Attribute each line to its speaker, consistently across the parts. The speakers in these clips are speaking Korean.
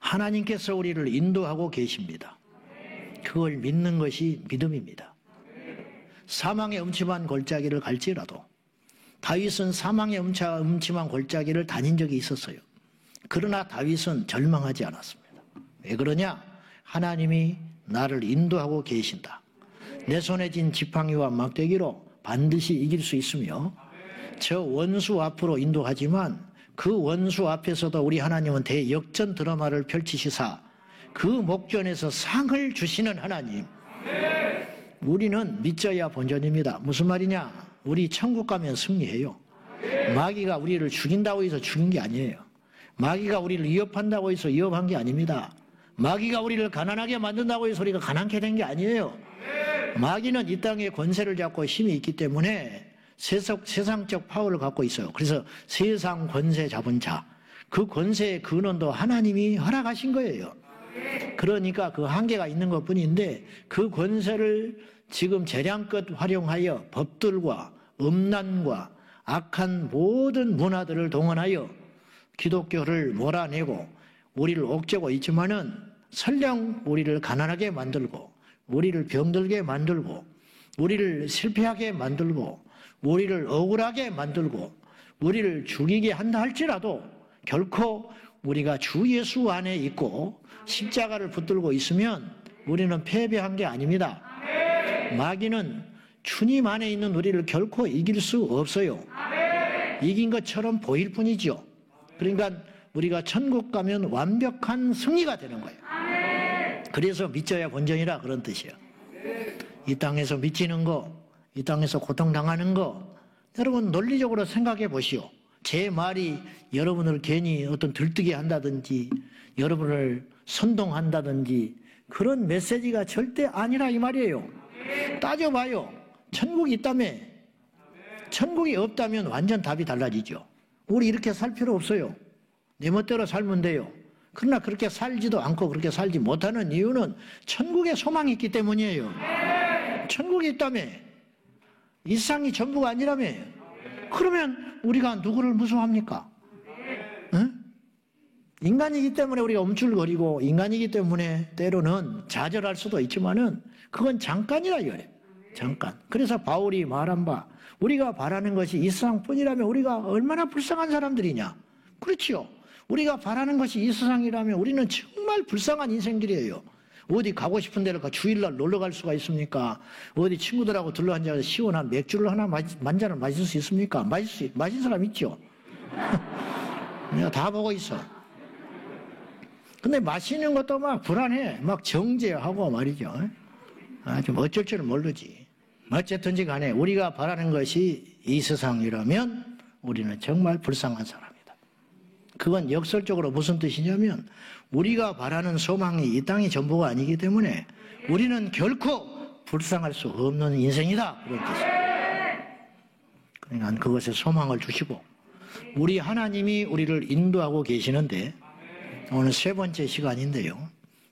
Speaker 1: 하나님께서 우리를 인도하고 계십니다. 그걸 믿는 것이 믿음입니다. 사망의 음침한 골짜기를 갈지라도 다윗은 사망의 음침한 골짜기를 다닌 적이 있었어요. 그러나 다윗은 절망하지 않았습니다. 왜 그러냐? 하나님이 나를 인도하고 계신다. 내 손에 쥔 지팡이와 막대기로 반드시 이길 수 있으며 저 원수 앞으로 인도하지만 그 원수 앞에서도 우리 하나님은 대역전 드라마를 펼치시사 그 목전에서 상을 주시는 하나님. 우리는 믿져야 본전입니다. 무슨 말이냐? 우리 천국 가면 승리해요. 마귀가 우리를 죽인다고 해서 죽인 게 아니에요. 마귀가 우리를 위협한다고 해서 위협한 게 아닙니다. 마귀가 우리를 가난하게 만든다고 해서 우리가 가난케 된 게 아니에요. 마귀는 이 땅에 권세를 잡고 힘이 있기 때문에 세상적 파워를 갖고 있어요. 그래서 세상 권세 잡은 자, 그 권세의 근원도 하나님이 허락하신 거예요. 그러니까 그 한계가 있는 것뿐인데 그 권세를 지금 재량껏 활용하여 법들과 음란과 악한 모든 문화들을 동원하여 기독교를 몰아내고 우리를 옥죄고 있지만은 설령 우리를 가난하게 만들고 우리를 병들게 만들고 우리를 실패하게 만들고 우리를 억울하게 만들고 우리를 죽이게 한다 할지라도 결코 우리가 주 예수 안에 있고 십자가를 붙들고 있으면 우리는 패배한 게 아닙니다. 마귀는 주님 안에 있는 우리를 결코 이길 수 없어요. 이긴 것처럼 보일 뿐이죠. 그러니까 우리가 천국 가면 완벽한 승리가 되는 거예요. 그래서 믿져야 본전이라 그런 뜻이에요. 이 땅에서 미치는 거, 이 땅에서 고통당하는 거, 여러분 논리적으로 생각해 보시오. 제 말이 여러분을 괜히 어떤 들뜨게 한다든지 여러분을 선동한다든지 그런 메시지가 절대 아니라 이 말이에요. 따져봐요. 천국이 있다며. 천국이 없다면 완전 답이 달라지죠. 우리 이렇게 살 필요 없어요. 내 멋대로 살면 돼요. 그러나 그렇게 살지도 않고 그렇게 살지 못하는 이유는 천국에 소망이 있기 때문이에요. 천국이 있다며. 이 세상이 전부가 아니라며. 그러면 우리가 누구를 무서워합니까? 응? 인간이기 때문에 우리가 움찔거리고 인간이기 때문에 때로는 좌절할 수도 있지만은 그건 잠깐이라 이거예요. 잠깐. 그래서 바울이 말한 바 우리가 바라는 것이 이 세상뿐이라면 우리가 얼마나 불쌍한 사람들이냐. 그렇지요. 우리가 바라는 것이 이 세상이라면 우리는 정말 불쌍한 인생들이에요. 어디 가고 싶은 데를 주일날 놀러 갈 수가 있습니까? 어디 친구들하고 둘러앉아서 시원한 맥주를 하나 만잔을 마실 수 있습니까? 마실 사람 있죠? 내가 다 보고 있어. 근데 마시는 것도 막 불안해. 막 정죄하고 말이죠. 좀 어쩔 줄은 모르지. 어쨌든지 간에 우리가 바라는 것이 이 세상이라면 우리는 정말 불쌍한 사람이다. 그건 역설적으로 무슨 뜻이냐면 우리가 바라는 소망이 이 땅이 전부가 아니기 때문에 우리는 결코 불쌍할 수 없는 인생이다. 그런 뜻이에요. 그러니까 그것에 소망을 주시고 우리 하나님이 우리를 인도하고 계시는데 오늘 세 번째 시간인데요.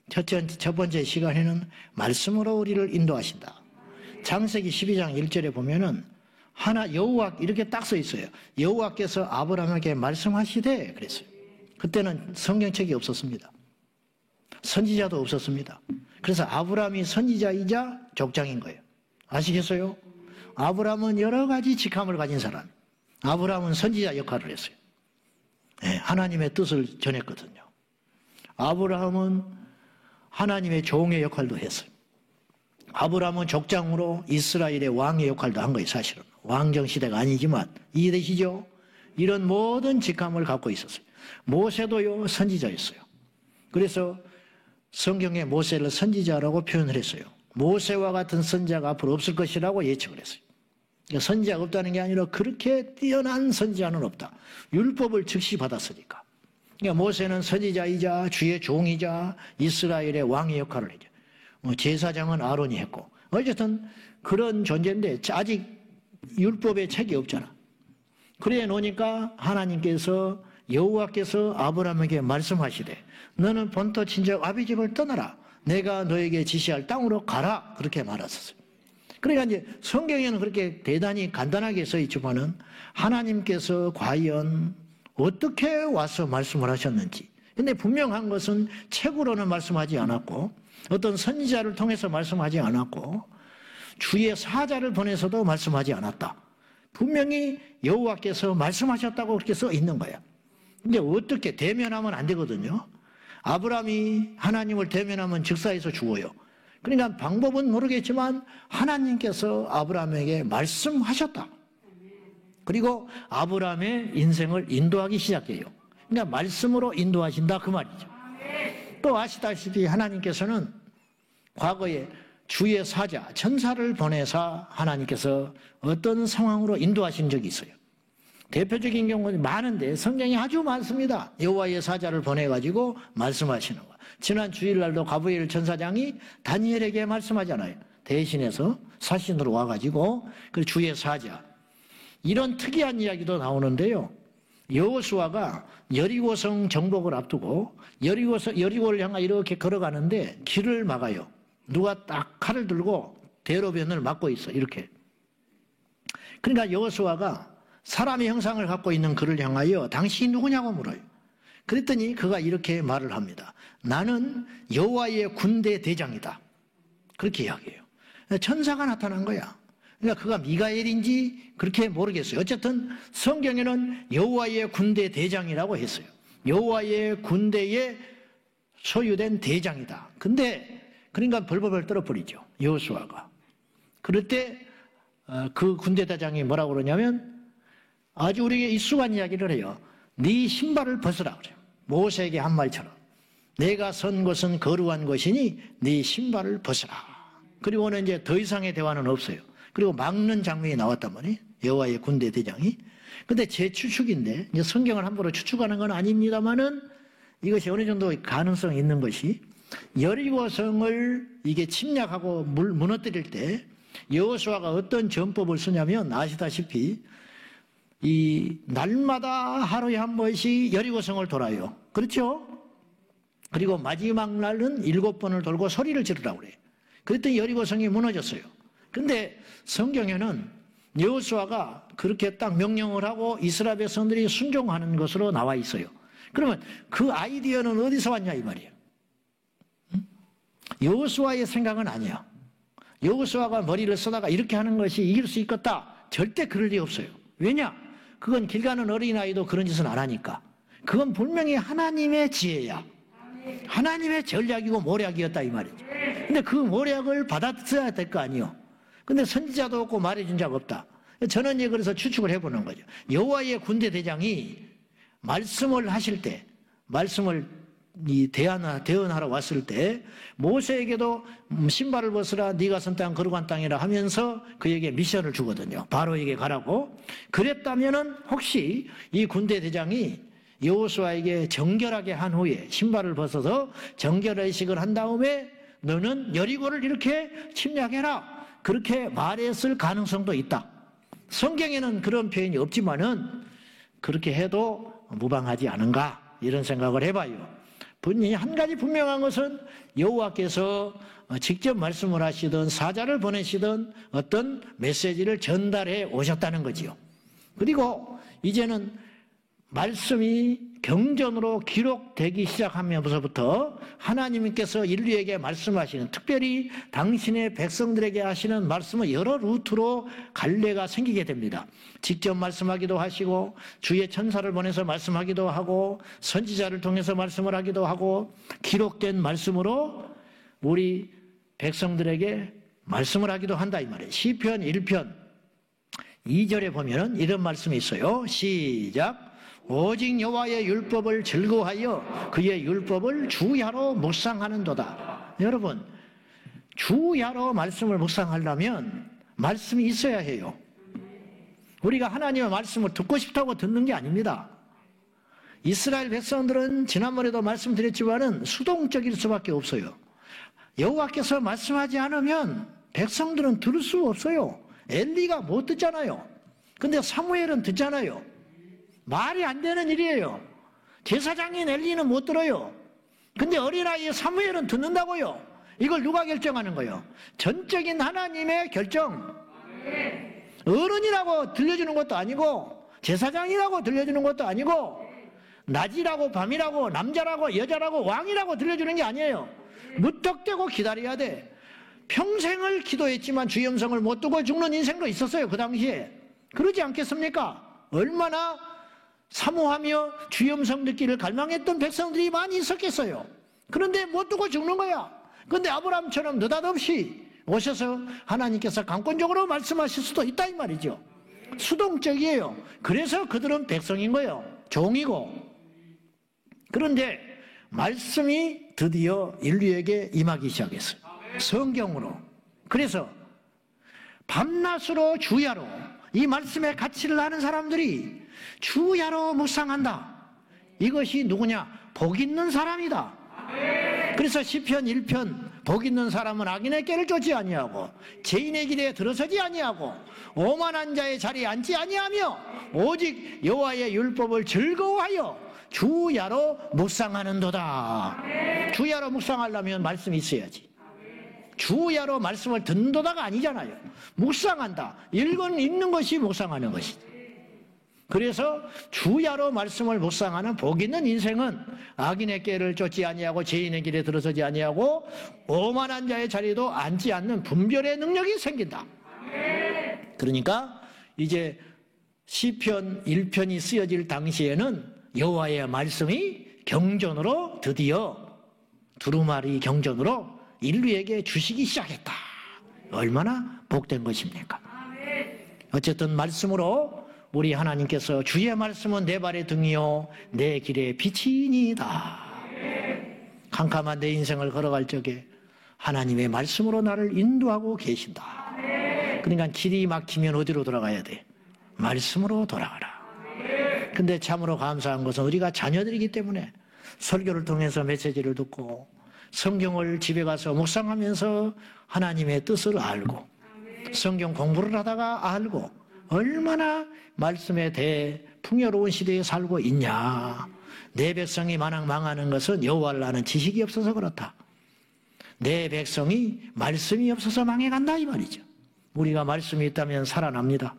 Speaker 1: 첫 번째 시간에는 말씀으로 우리를 인도하신다. 창세기 12장 1절에 보면은 여호와 이렇게 딱 써 있어요. 여호와께서 아브라함에게 말씀하시되 그랬어요. 그때는 성경책이 없었습니다. 선지자도 없었습니다. 그래서 아브라함이 선지자이자 족장인 거예요. 아시겠어요? 아브라함은 여러 가지 직함을 가진 사람. 아브라함은 선지자 역할을 했어요. 네, 하나님의 뜻을 전했거든요. 아브라함은 하나님의 종의 역할도 했어요. 아브라함은 족장으로 이스라엘의 왕의 역할도 한 거예요. 사실은 왕정 시대가 아니지만 이해되시죠? 이런 모든 직함을 갖고 있었어요. 모세도요 선지자였어요. 그래서 성경에 모세를 선지자라고 표현을 했어요. 모세와 같은 선지자가 앞으로 없을 것이라고 예측을 했어요. 그러니까 선지자가 없다는 게 아니라 그렇게 뛰어난 선지자는 없다. 율법을 즉시 받았으니까. 그러니까 모세는 선지자이자 주의 종이자 이스라엘의 왕의 역할을 했죠. 제사장은 아론이 했고 어쨌든 그런 존재인데 아직 율법의 책이 없잖아. 그래 놓으니까 하나님께서 여호와께서 아브라함에게 말씀하시되 너는 본토 친척 아비 집을 떠나라. 내가 너에게 지시할 땅으로 가라. 그렇게 말하셨어요. 그러니까 이제 성경에는 그렇게 대단히 간단하게 써 있지만은 하나님께서 과연 어떻게 와서 말씀을 하셨는지 근데 분명한 것은 책으로는 말씀하지 않았고 어떤 선지자를 통해서 말씀하지 않았고 주의 사자를 보내서도 말씀하지 않았다. 분명히 여호와께서 말씀하셨다고 그렇게 써 있는 거야. 근데 어떻게 대면하면 안 되거든요. 아브라함이 하나님을 대면하면 즉사해서 죽어요. 그러니까 방법은 모르겠지만 하나님께서 아브라함에게 말씀하셨다. 그리고 아브라함의 인생을 인도하기 시작해요. 그러니까 말씀으로 인도하신다 그 말이죠. 또 아시다시피 하나님께서는 과거에 주의 사자, 천사를 보내사 하나님께서 어떤 상황으로 인도하신 적이 있어요. 대표적인 경우는 많은데 성경이 아주 많습니다. 여호와의 사자를 보내가지고 말씀하시는 거. 지난 주일날도 가브리엘 천사장이 다니엘에게 말씀하잖아요. 대신해서 사신으로 와가지고 그 주의 사자. 이런 특이한 이야기도 나오는데요. 여호수아가 여리고성 정복을 앞두고 여리고를 향해 이렇게 걸어가는데 길을 막아요. 누가 딱 칼을 들고 대로변을 막고 있어. 이렇게. 그러니까 여호수아가 사람의 형상을 갖고 있는 그를 향하여 당신이 누구냐고 물어요. 그랬더니 그가 이렇게 말을 합니다. 나는 여호와의 군대 대장이다. 그렇게 이야기해요. 천사가 나타난 거야. 그러니까 그가 미가엘인지 그렇게 모르겠어요. 어쨌든 성경에는 여호와의 군대 대장이라고 했어요. 여호와의 군대에 소유된 대장이다. 근데 그러니까 벌벌벌 떨어버리죠. 여호수아가. 그럴 때 그 군대 대장이 뭐라고 그러냐면 아주 우리에게 익숙한 이야기를 해요. 네 신발을 벗으라 그래요. 모세에게 한 말처럼. 내가 선 곳은 거룩한 것이니 네 신발을 벗으라. 그리고는 이제 더 이상의 대화는 없어요. 그리고 막는 장면이 나왔단 말이에요. 여호와의 군대 대장이. 근데 제 추측인데 이제 성경을 함부로 추측하는 건 아닙니다만은 이것이 어느 정도 가능성이 있는 것이 여리고성을 이게 침략하고 무너뜨릴 때 여호수아가 어떤 전법을 쓰냐면 아시다시피 이 날마다 하루에 한 번씩 여리고성을 돌아요. 그렇죠? 그리고 마지막 날은 7번을 돌고 소리를 지르라고 그래요. 그랬더니 여리고성이 무너졌어요. 근데 성경에는 여호수아가 그렇게 딱 명령을 하고 이스라엘 백성들이 순종하는 것으로 나와 있어요. 그러면 그 아이디어는 어디서 왔냐 이 말이에요. 여호수아의 생각은 아니야. 여호수아가 머리를 쓰다가 이렇게 하는 것이 이길 수 있겠다. 절대 그럴 리 없어요. 왜냐? 그건 길 가는 어린아이도 그런 짓은 안 하니까. 그건 분명히 하나님의 지혜야. 하나님의 전략이고 모략이었다 이 말이죠. 근데 그 모략을 받아들여야 될 거 아니에요. 근데 선지자도 없고 말해준 자가 없다. 저는 이제 그래서 추측을 해보는 거죠. 여호와의 군대 대장이 말씀을 하실 때, 말씀을 대언하러 왔을 때 모세에게도 신발을 벗으라 네가 선 땅 거룩한 땅이라 하면서 그에게 미션을 주거든요. 바로에게 가라고. 그랬다면은 혹시 이 군대 대장이 여호수아에게 정결하게 한 후에 신발을 벗어서 정결의식을 한 다음에 너는 여리고를 이렇게 침략해라. 그렇게 말했을 가능성도 있다. 성경에는 그런 표현이 없지만은 그렇게 해도 무방하지 않은가 이런 생각을 해봐요. 분명히 한 가지 분명한 것은 여호와께서 직접 말씀을 하시든 사자를 보내시든 어떤 메시지를 전달해 오셨다는 거지요. 그리고 이제는 말씀이 경전으로 기록되기 시작하면서부터 하나님께서 인류에게 말씀하시는, 특별히 당신의 백성들에게 하시는 말씀은 여러 루트로 갈래가 생기게 됩니다. 직접 말씀하기도 하시고 주의 천사를 보내서 말씀하기도 하고 선지자를 통해서 말씀을 하기도 하고 기록된 말씀으로 우리 백성들에게 말씀을 하기도 한다 이 말이에요. 시편 1편 2절에 보면은 이런 말씀이 있어요. 시작. 오직 여호와의 율법을 즐거워하여 그의 율법을 주야로 묵상하는도다. 여러분, 주야로 말씀을 묵상하려면 말씀이 있어야 해요. 우리가 하나님의 말씀을 듣고 싶다고 듣는 게 아닙니다. 이스라엘 백성들은 지난번에도 말씀드렸지만은 수동적일 수밖에 없어요. 여호와께서 말씀하지 않으면 백성들은 들을 수 없어요. 엘리가 못 듣잖아요. 근데 사무엘은 듣잖아요. 말이 안 되는 일이에요. 제사장인 엘리는 못 들어요. 근데 어린아이 사무엘은 듣는다고요. 이걸 누가 결정하는 거예요? 전적인 하나님의 결정. 어른이라고 들려주는 것도 아니고 제사장이라고 들려주는 것도 아니고 낮이라고 밤이라고 남자라고 여자라고 왕이라고 들려주는 게 아니에요. 무턱대고 기다려야 돼. 평생을 기도했지만 주의 음성을 못 듣고 죽는 인생도 있었어요. 그 당시에. 그러지 않겠습니까? 얼마나 사모하며 주의 음성 듣기를 갈망했던 백성들이 많이 있었겠어요. 그런데 못 듣고 죽는 거야. 그런데 아브라함처럼 느닷없이 오셔서 하나님께서 강권적으로 말씀하실 수도 있다 이 말이죠. 수동적이에요. 그래서 그들은 백성인 거예요. 종이고. 그런데 말씀이 드디어 인류에게 임하기 시작했어요. 성경으로. 그래서 밤낮으로 주야로 이 말씀의 가치를 아는 사람들이 주야로 묵상한다. 이것이 누구냐? 복 있는 사람이다. 그래서 시편 1편 복 있는 사람은 악인의 꾀를 쫓지 아니하고 죄인의 길에 들어서지 아니하고 오만한 자의 자리에 앉지 아니하며 오직 여호와의 율법을 즐거워하여 주야로 묵상하는도다. 주야로 묵상하려면 말씀이 있어야지. 주야로 말씀을 듣는도다가 아니잖아요. 묵상한다. 읽는 것이 묵상하는 것이지. 그래서 주야로 말씀을 묵상하는 복 있는 인생은 악인의 꾀를 쫓지 아니하고 죄인의 길에 들어서지 아니하고 오만한 자의 자리도 앉지 않는 분별의 능력이 생긴다. 그러니까 이제 시편 1편이 쓰여질 당시에는 여호와의 말씀이 경전으로 드디어 두루마리 경전으로 인류에게 주시기 시작했다. 얼마나 복된 것입니까? 어쨌든 말씀으로 우리 하나님께서 주의 말씀은 내 발의 등이요 내 길의 빛이니이다. 캄캄한 내 인생을 걸어갈 적에 하나님의 말씀으로 나를 인도하고 계신다. 그러니까 길이 막히면 어디로 돌아가야 돼? 말씀으로 돌아가라. 근데 참으로 감사한 것은 우리가 자녀들이기 때문에 설교를 통해서 메시지를 듣고 성경을 집에 가서 묵상하면서 하나님의 뜻을 알고 성경 공부를 하다가 알고 얼마나 말씀에 대해 풍요로운 시대에 살고 있냐. 내 백성이 마냥 망하는 것은 여호와를 아는 지식이 없어서 그렇다. 내 백성이 말씀이 없어서 망해간다 이 말이죠. 우리가 말씀이 있다면 살아납니다.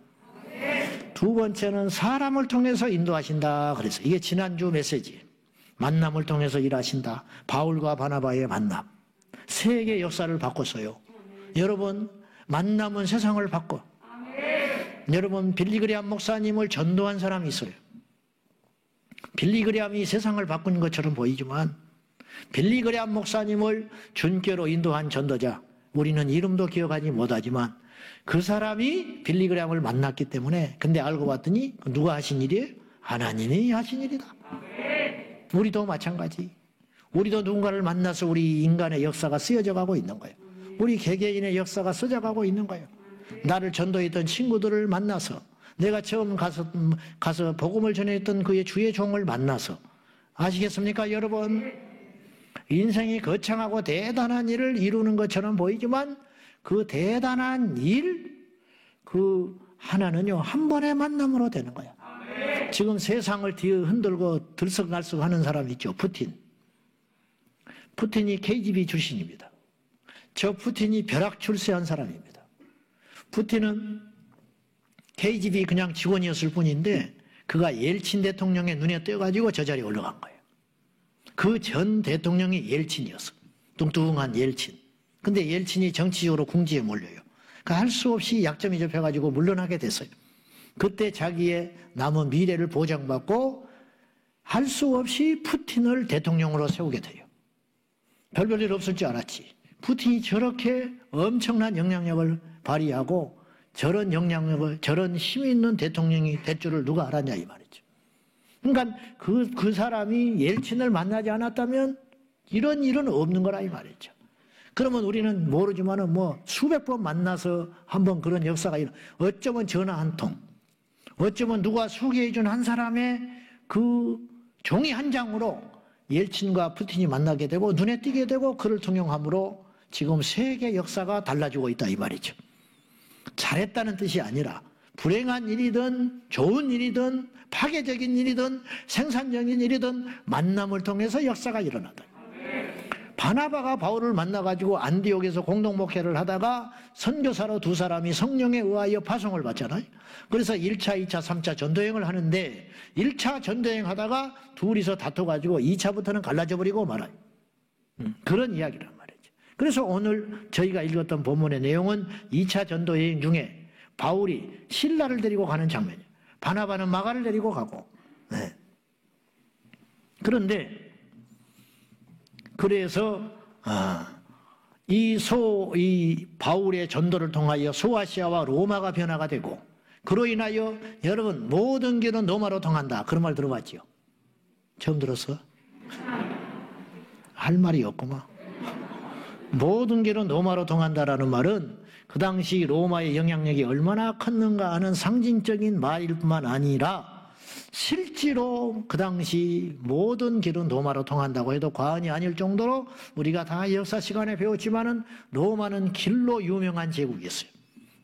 Speaker 1: 두 번째는 사람을 통해서 인도하신다. 그래서 이게 지난주 메시지. 만남을 통해서 일하신다. 바울과 바나바의 만남. 세계 역사를 바꿨어요. 여러분 만남은 세상을 바꿔. 여러분 빌리그레암 목사님을 전도한 사람이 있어요. 빌리그레암이 세상을 바꾼 것처럼 보이지만 빌리그레암 목사님을 준교로 인도한 전도자, 우리는 이름도 기억하지 못하지만 그 사람이 빌리그레암을 만났기 때문에, 근데 알고 봤더니 누가 하신 일이에요? 하나님이 하신 일이다. 우리도 마찬가지. 우리도 누군가를 만나서 우리 인간의 역사가 쓰여져 가고 있는 거예요. 우리 개개인의 역사가 쓰여져 가고 있는 거예요. 나를 전도했던 친구들을 만나서, 내가 처음 가서 복음을 전했던 그의 주의 종을 만나서, 아시겠습니까 여러분? 인생이 거창하고 대단한 일을 이루는 것처럼 보이지만 그 대단한 일, 그 하나는요 한 번의 만남으로 되는 거야. 지금 세상을 뒤에 흔들고 들썩날썩 하는 사람 있죠. 푸틴. 푸틴이 KGB 출신입니다. 저 푸틴이 벼락 출세한 사람입니다. 푸틴은 KGB 그냥 직원이었을 뿐인데 그가 옐친 대통령의 눈에 띄어가지고 저 자리에 올라간 거예요. 그 전 대통령이 옐친이었어. 뚱뚱한 옐친. 근데 옐친이 정치적으로 궁지에 몰려요. 그러니까 할 수 없이 약점이 접혀가지고 물러나게 됐어요. 그때 자기의 남은 미래를 보장받고 할 수 없이 푸틴을 대통령으로 세우게 돼요. 별별 없을 줄 알았지. 푸틴이 저렇게 엄청난 영향력을 발휘하고 저런 영향력을, 저런 힘이 있는 대통령이 될 줄을 누가 알았냐 이 말이죠. 그러니까 그 사람이 옐친을 만나지 않았다면 이런 일은 없는 거라 이 말이죠. 그러면 우리는 모르지만은 뭐 수백 번 만나서 한번 그런 역사가 어쩌면 전화 한 통, 어쩌면 누가 소개해 준 한 사람의 그 종이 한 장으로 옐친과 푸틴이 만나게 되고 눈에 띄게 되고 그를 통용함으로 지금 세계 역사가 달라지고 있다 이 말이죠. 잘했다는 뜻이 아니라 불행한 일이든 좋은 일이든 파괴적인 일이든 생산적인 일이든 만남을 통해서 역사가 일어나다. 바나바가 바울을 만나가지고 안디옥에서 공동목회를 하다가 선교사로 두 사람이 성령에 의하여 파송을 받잖아요. 그래서 1차, 2차, 3차 전도여행을 하는데 1차 전도여행 하다가 둘이서 다퉈가지고 2차부터는 갈라져 버리고 말아요. 그런 이야기란 말이죠. 그래서 오늘 저희가 읽었던 본문의 내용은 2차 전도여행 중에 바울이 실라를 데리고 가는 장면이에요. 바나바는 마가를 데리고 가고. 네. 그런데 그래서 이 바울의 전도를 통하여 소아시아와 로마가 변화가 되고 그로 인하여 여러분 모든 길은 로마로 통한다. 그런 말 들어봤지요? 처음 들었어? 할 말이 없구만. 모든 길은 로마로 통한다라는 말은 그 당시 로마의 영향력이 얼마나 컸는가 하는 상징적인 말일 뿐만 아니라 실제로 그 당시 모든 길은 로마로 통한다고 해도 과언이 아닐 정도로 우리가 다 역사 시간에 배웠지만은 로마는 길로 유명한 제국이었어요.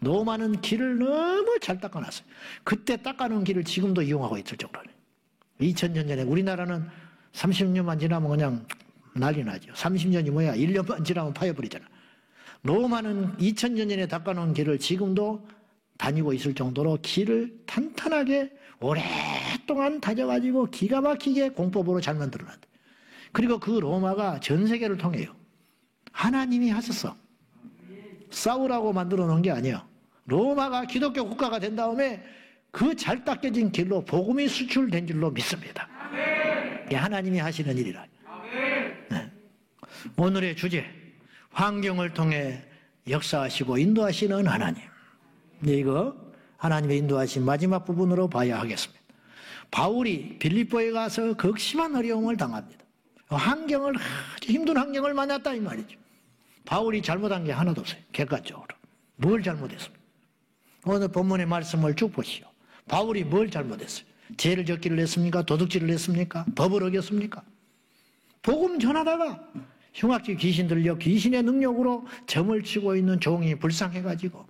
Speaker 1: 로마는 길을 너무 잘 닦아놨어요. 그때 닦아놓은 길을 지금도 이용하고 있을 정도로. 2000년 전에 우리나라는 30년만 지나면 그냥 난리 나죠. 30년이 뭐야? 1년만 지나면 파여버리잖아. 로마는 2000년 전에 닦아놓은 길을 지금도 다니고 있을 정도로 길을 탄탄하게 오랫동안 다져가지고 기가 막히게 공법으로 잘 만들어놨대. 그리고 그 로마가 전 세계를 통해요. 하나님이 하셨어. 싸우라고 만들어 놓은 게 아니야. 로마가 기독교 국가가 된 다음에 그 잘 닦여진 길로 복음이 수출된 줄로 믿습니다. 이게 하나님이 하시는 일이라. 네. 오늘의 주제, 환경을 통해 역사하시고 인도하시는 하나님. 이거 하나님의 인도하신 마지막 부분으로 봐야 하겠습니다. 바울이 빌립보에 가서 극심한 어려움을 당합니다. 환경을 아주 힘든 환경을 만났다 이 말이죠. 바울이 잘못한 게 하나도 없어요. 객관적으로. 뭘 잘못했습니까? 오늘 본문의 말씀을 쭉 보시오. 바울이 뭘 잘못했어요? 죄를 적기를 했습니까? 도둑질을 했습니까? 법을 어겼습니까? 복음 전하다가 흉악지 귀신 들려 귀신의 능력으로 점을 치고 있는 종이 불쌍해가지고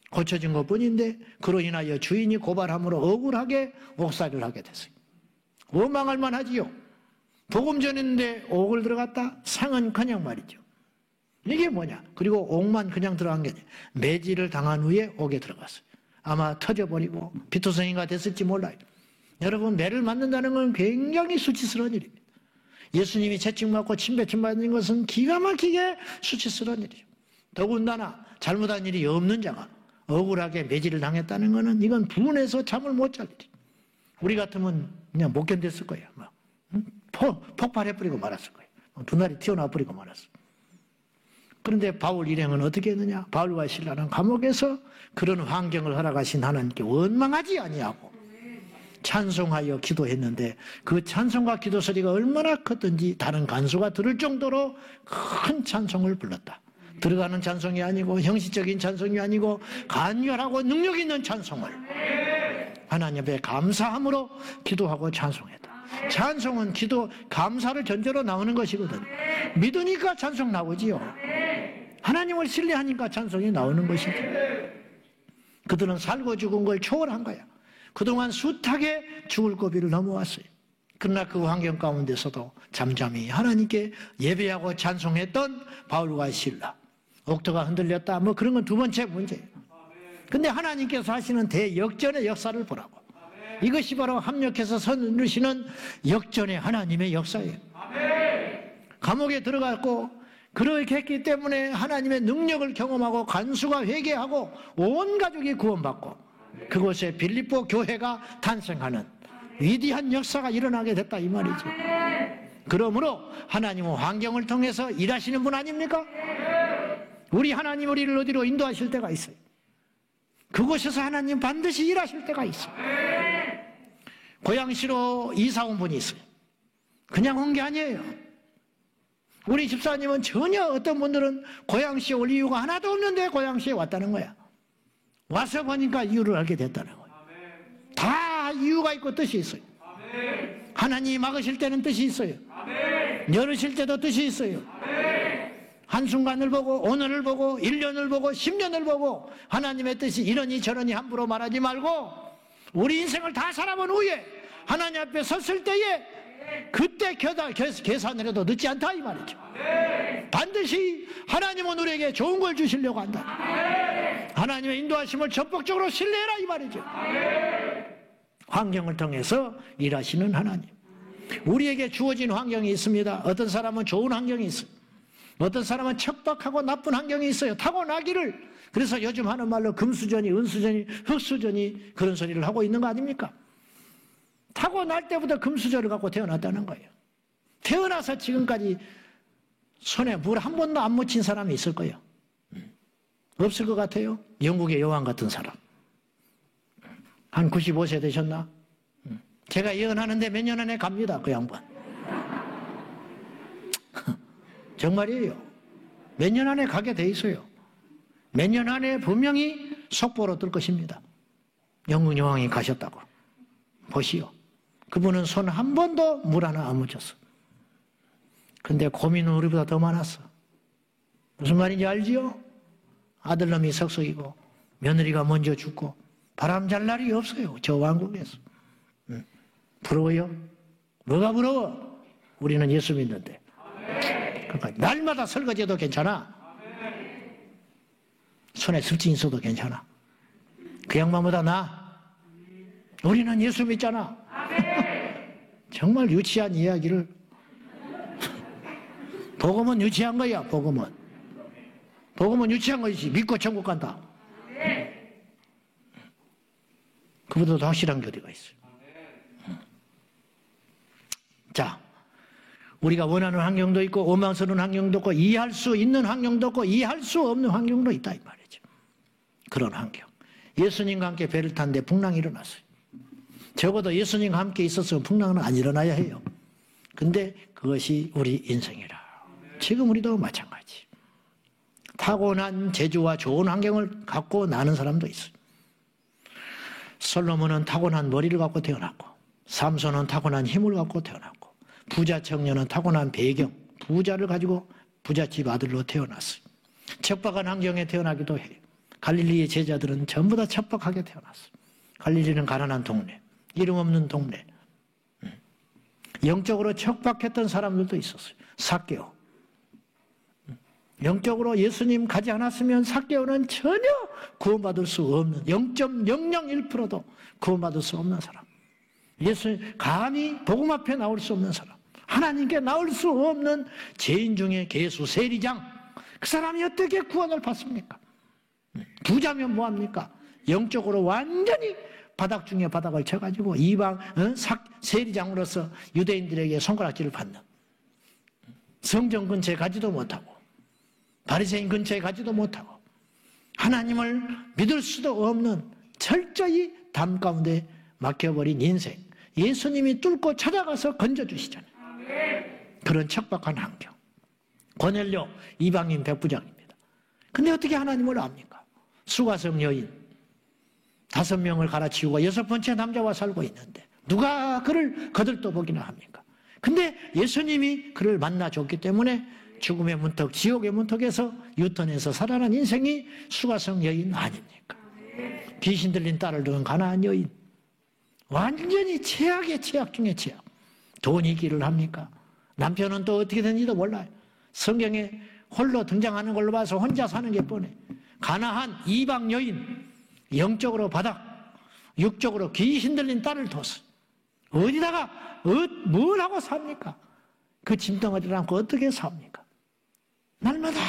Speaker 1: 고쳐진 것뿐인데 그로 인하여 주인이 고발함으로 억울하게 옥살이를 하게 됐어요. 원망할 만하지요. 복음 전했는데 옥을 들어갔다? 상은커녕 말이죠. 이게 뭐냐? 그리고 옥만 그냥 들어간 게 아니에요. 매질을 당한 후에 옥에 들어갔어요. 아마 터져버리고 피투성이가 됐을지 몰라요. 여러분, 매를 맞는다는 건 굉장히 수치스러운 일입니다. 예수님이 채찍맞고 침뱉음 받는 것은 기가 막히게 수치스러운 일이죠. 더군다나 잘못한 일이 없는 자가 억울하게 매질을 당했다는 것은 이건 분해서 잠을 못 잘 일이죠. 우리 같으면 그냥 못 견뎠을 거예요. 막. 폭발해버리고 말았을 거예요. 분할이 튀어나와버리고 말았어요. 그런데 바울 일행은 어떻게 했느냐? 바울과 실라는 감옥에서 그런 환경을 허락하신 하나님께 원망하지 아니하고 찬송하여 기도했는데 그 찬송과 기도 소리가 얼마나 컸던지 다른 간수가 들을 정도로 큰 찬송을 불렀다. 들어가는 찬송이 아니고 형식적인 찬송이 아니고 간결하고 능력 있는 찬송을 하나님 앞에 감사함으로 기도하고 찬송했다. 찬송은 기도, 감사를 전제로 나오는 것이거든. 믿으니까 찬송 나오지요. 하나님을 신뢰하니까 찬송이 나오는 것이죠. 그들은 살고 죽은 걸 초월한 거야. 그동안 숱하게 죽을 고비를 넘어왔어요. 그러나 그 환경 가운데서도 잠잠히 하나님께 예배하고 찬송했던 바울과 실라. 옥토가 흔들렸다. 뭐 그런 건 두 번째 문제예요. 근데 하나님께서 하시는 대역전의 역사를 보라고. 이것이 바로 합력해서 선 누르시는 역전의 하나님의 역사예요. 감옥에 들어갔고 그렇게 했기 때문에 하나님의 능력을 경험하고 간수가 회개하고 온 가족이 구원받고 그곳에 빌립보 교회가 탄생하는 위대한 역사가 일어나게 됐다 이 말이죠. 그러므로 하나님은 환경을 통해서 일하시는 분 아닙니까? 우리 하나님 우리를 어디로 인도하실 때가 있어요. 그곳에서 하나님 반드시 일하실 때가 있어요. 고양시로 이사 온 분이 있어요. 그냥 온 게 아니에요. 우리 집사님은 전혀 어떤 분들은 고양시에 올 이유가 하나도 없는데 고양시에 왔다는 거야. 와서 보니까 이유를 알게 됐다는 거예요. 다 이유가 있고 뜻이 있어요. 하나님이 막으실 때는 뜻이 있어요. 열으실 때도 뜻이 있어요. 한순간을 보고 오늘을 보고 1년을 보고 10년을 보고 하나님의 뜻이 이러니 저러니 함부로 말하지 말고 우리 인생을 다 살아본 후에 하나님 앞에 섰을 때에 그때 계산을 해도 늦지 않다 이 말이죠. 반드시 하나님은 우리에게 좋은 걸 주시려고 한다. 하나님의 인도하심을 적극적으로 신뢰해라 이 말이죠. 환경을 통해서 일하시는 하나님. 우리에게 주어진 환경이 있습니다. 어떤 사람은 좋은 환경이 있어요. 어떤 사람은 척박하고 나쁜 환경이 있어요. 타고나기를. 그래서 요즘 하는 말로 금수저니 은수저니 흙수저니 그런 소리를 하고 있는 거 아닙니까? 타고날 때부터 금수저를 갖고 태어났다는 거예요. 태어나서 지금까지 손에 물 한 번도 안 묻힌 사람이 있을 거예요. 없을 것 같아요. 영국의 여왕 같은 사람. 한 95세 되셨나? 제가 예언하는데 몇 년 안에 갑니다. 그 양반. 정말이에요. 몇 년 안에 가게 돼 있어요. 몇 년 안에 분명히 속보로 뜰 것입니다. 영국 여왕이 가셨다고. 보시오. 그분은 손 한 번도 물 하나 안 묻혔어. 근데 고민은 우리보다 더 많았어. 무슨 말인지 알지요? 아들놈이 석석이고 며느리가 먼저 죽고 바람 잘 날이 없어요. 저 왕국에서. 부러워요? 뭐가 부러워? 우리는 예수 믿는데. 그러니까 날마다 설거지해도 괜찮아. 손에 습진 있어도 괜찮아. 그 양반보다 나아. 우리는 예수 믿잖아. 정말 유치한 이야기를. 복음은 유치한 거야. 복음은 유치한 거지. 믿고 천국 간다. 그보다 더 확실한 게 어디가 있어요. 자, 우리가 원하는 환경도 있고 원망스러운 환경도 있고 이해할 수 있는 환경도 있고 이해할 수 없는 환경도 있다 이 말이죠. 그런 환경. 예수님과 함께 배를 탔는데 풍랑이 일어났어요. 적어도 예수님과 함께 있었으면 풍랑은 안 일어나야 해요. 근데 그것이 우리 인생이라. 지금 우리도 마찬가지. 타고난 재주와 좋은 환경을 갖고 나는 사람도 있어요. 솔로몬은 타고난 머리를 갖고 태어났고 삼손은 타고난 힘을 갖고 태어났고 부자 청년은 타고난 배경, 부자를 가지고 부잣집 아들로 태어났어요. 척박한 환경에 태어나기도 해요. 갈릴리의 제자들은 전부 다 척박하게 태어났어요. 갈릴리는 가난한 동네, 이름 없는 동네. 영적으로 척박했던 사람들도 있었어요. 삭개오. 영적으로 예수님 가지 않았으면 삭개오는 전혀 구원받을 수 없는 0.001%도 구원받을 수 없는 사람. 예수 감히 복음 앞에 나올 수 없는 사람. 하나님께 나올 수 없는 죄인 중에 개수 세리장. 그 사람이 어떻게 구원을 받습니까? 부자면 뭐합니까? 영적으로 완전히 바닥 중에 바닥을 쳐가지고 이방 세리장으로서 유대인들에게 손가락질을 받는, 성전 근처에 가지도 못하고 바리새인 근처에 가지도 못하고 하나님을 믿을 수도 없는 철저히 담 가운데 막혀버린 인생. 예수님이 뚫고 찾아가서 건져주시잖아요. 그런 척박한 환경. 고넬료 이방인 백부장입니다. 근데 어떻게 하나님을 압니까? 수가성 여인 5명을 갈아치우고 6번째 남자와 살고 있는데 누가 그를 거들떠보기나 합니까? 근데 예수님이 그를 만나줬기 때문에 죽음의 문턱, 지옥의 문턱에서 유턴해서 살아난 인생이 수가성 여인 아닙니까? 귀신 들린 딸을 둔 가난한 여인. 완전히 최악의 최악 중에 최악. 돈이 길을 합니까? 남편은 또 어떻게 되는지도 몰라요. 성경에 홀로 등장하는 걸로 봐서 혼자 사는 게 뻔해. 가난한 이방 여인, 영적으로 바닥, 육적으로 귀신 들린 딸을 뒀어. 어디다가 뭘 하고 삽니까? 그 짐덩어리를 안고 어떻게 삽니까? 날마다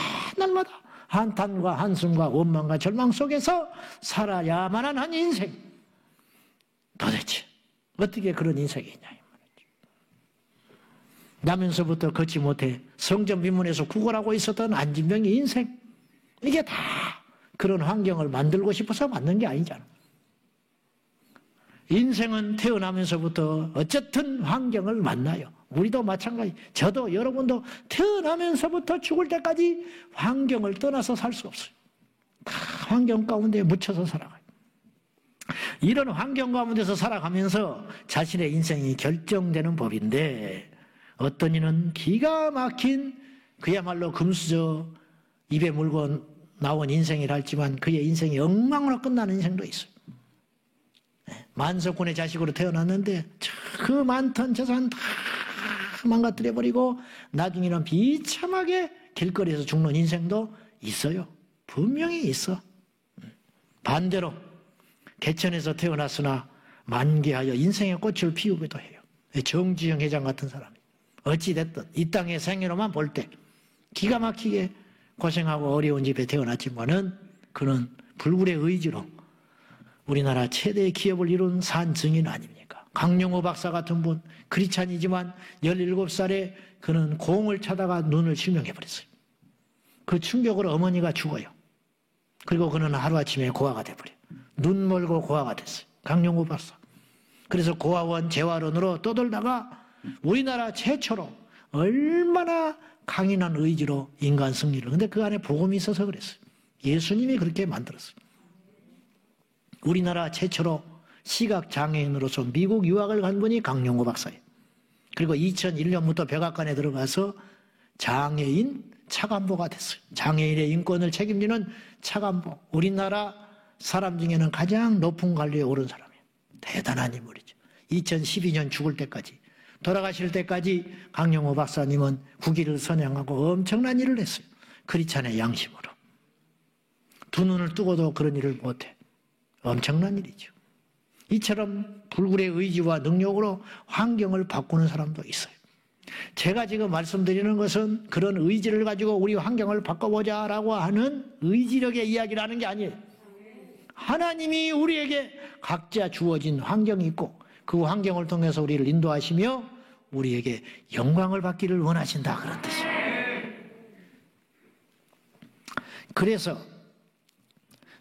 Speaker 1: 한탄과 한숨과 원망과 절망 속에서 살아야만 한 인생. 도대체 어떻게 그런 인생이 있냐 이 말이죠. 나면서부터 걷지 못해 성전 비문에서 구걸하고 있었던 안진병의 인생. 이게 다 그런 환경을 만들고 싶어서 만든 게 아니잖아. 인생은 태어나면서부터 어쨌든 환경을 만나요. 우리도 마찬가지. 저도 여러분도 태어나면서부터 죽을 때까지 환경을 떠나서 살 수 없어요. 다 환경 가운데 묻혀서 살아가요. 이런 환경 가운데서 살아가면서 자신의 인생이 결정되는 법인데 어떤 이는 기가 막힌 그야말로 금수저 입에 물고 나온 인생이라 할지만 그의 인생이 엉망으로 끝나는 인생도 있어요. 만석군의 자식으로 태어났는데 그 많던 재산 다 망가뜨려버리고 나중에는 비참하게 길거리에서 죽는 인생도 있어요. 분명히 있어. 반대로 개천에서 태어났으나 만개하여 인생의 꽃을 피우기도 해요. 정주영 회장 같은 사람이 어찌됐든 이 땅의 생애로만 볼 때 기가 막히게 고생하고 어려운 집에 태어났지만은 그는 불굴의 의지로 우리나라 최대의 기업을 이룬 산 증인 아닙니까? 강용호 박사 같은 분, 크리스찬이지만 17살에 그는 공을 차다가 눈을 실명해버렸어요. 그 충격으로 어머니가 죽어요. 그리고 그는 하루아침에 고아가 돼버려요. 눈 멀고 고아가 됐어요. 강용호 박사. 그래서 고아원, 재활원으로 떠돌다가 우리나라 최초로 얼마나 강인한 의지로 인간 승리를. 근데 그 안에 복음이 있어서 그랬어요. 예수님이 그렇게 만들었어요. 우리나라 최초로 시각장애인으로서 미국 유학을 간 분이 강용호 박사예요. 그리고 2001년부터 백악관에 들어가서 장애인 차관보가 됐어요. 장애인의 인권을 책임지는 차관보. 우리나라 사람 중에는 가장 높은 관리에 오른 사람이에요. 대단한 인물이죠. 2012년 죽을 때까지, 돌아가실 때까지 강용호 박사님은 국위를 선양하고 엄청난 일을 했어요. 크리스찬의 양심으로. 두 눈을 뜨고도 그런 일을 못해. 엄청난 일이죠. 이처럼 불굴의 의지와 능력으로 환경을 바꾸는 사람도 있어요. 제가 지금 말씀드리는 것은 그런 의지를 가지고 우리 환경을 바꿔보자라고 하는 의지력의 이야기를 하는 게 아니에요. 하나님이 우리에게 각자 주어진 환경이 있고 그 환경을 통해서 우리를 인도하시며 우리에게 영광을 받기를 원하신다, 그런 뜻이에요. 그래서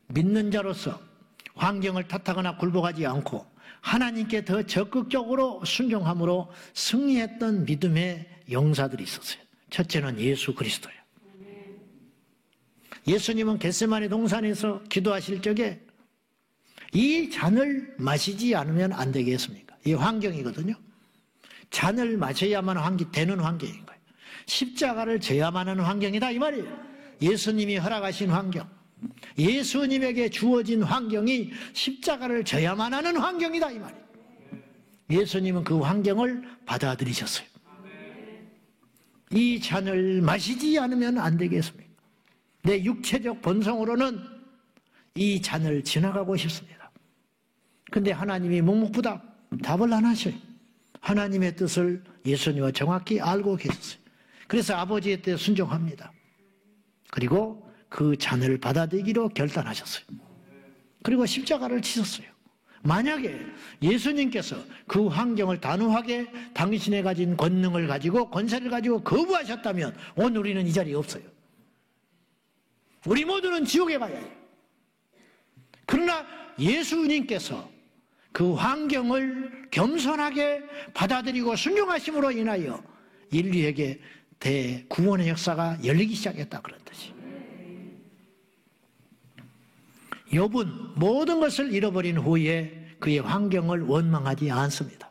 Speaker 1: 믿는 자로서 환경을 탓하거나 굴복하지 않고 하나님께 더 적극적으로 순종함으로 승리했던 믿음의 용사들이 있었어요. 첫째는 예수 그리스도예요. 예수님은 겟세마네 동산에서 기도하실 적에 이 잔을 마시지 않으면 안 되겠습니까? 이 환경이거든요. 잔을 마셔야만 되는 환경인 거예요. 십자가를 져야만 하는 환경이다, 이 말이에요. 예수님이 허락하신 환경, 예수님에게 주어진 환경이 십자가를 져야만 하는 환경이다, 이 말이에요. 예수님은 그 환경을 받아들이셨어요. 이 잔을 마시지 않으면 안 되겠습니까? 내 육체적 본성으로는 이 잔을 지나가고 싶습니다. 근데 하나님이 묵묵부답 답을 안 하셔요. 하나님의 뜻을 예수님은 정확히 알고 계셨어요. 그래서 아버지의 뜻에 순종합니다. 그리고 그 잔을 받아들이기로 결단하셨어요. 그리고 십자가를 치셨어요. 만약에 예수님께서 그 환경을 단호하게 당신의 가진 권능을 가지고 권세를 가지고 거부하셨다면 오늘 우리는 이 자리에 없어요. 우리 모두는 지옥에 가야 해요. 그러나 예수님께서 그 환경을 겸손하게 받아들이고 순종하심으로 인하여 인류에게 대구원의 역사가 열리기 시작했다, 그런 뜻이. 욥은 모든 것을 잃어버린 후에 그의 환경을 원망하지 않습니다.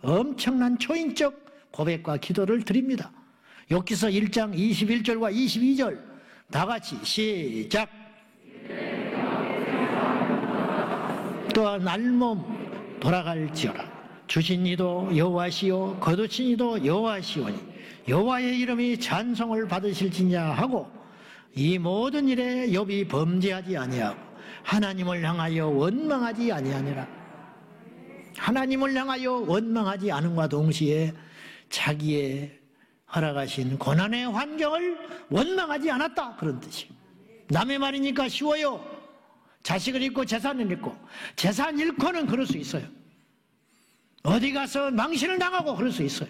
Speaker 1: 엄청난 초인적 고백과 기도를 드립니다. 욥기서 1장 21절과 22절 다 같이 시작. 또한 날몸 돌아갈지어다. 주신 이도 여호와시요 거두신 이도 여호와시오니 여호와의 이름이 찬송을 받으실지냐 하고 이 모든 일에 욥이 범죄하지 아니하고 하나님을 향하여 원망하지 아니하니라. 하나님을 향하여 원망하지 않음과 동시에 자기의 허락하신 고난의 환경을 원망하지 않았다, 그런 뜻이에요. 남의 말이니까 쉬워요. 자식을 잃고 재산을 잃고, 재산 잃고는 그럴 수 있어요. 어디 가서 망신을 당하고 그럴 수 있어요.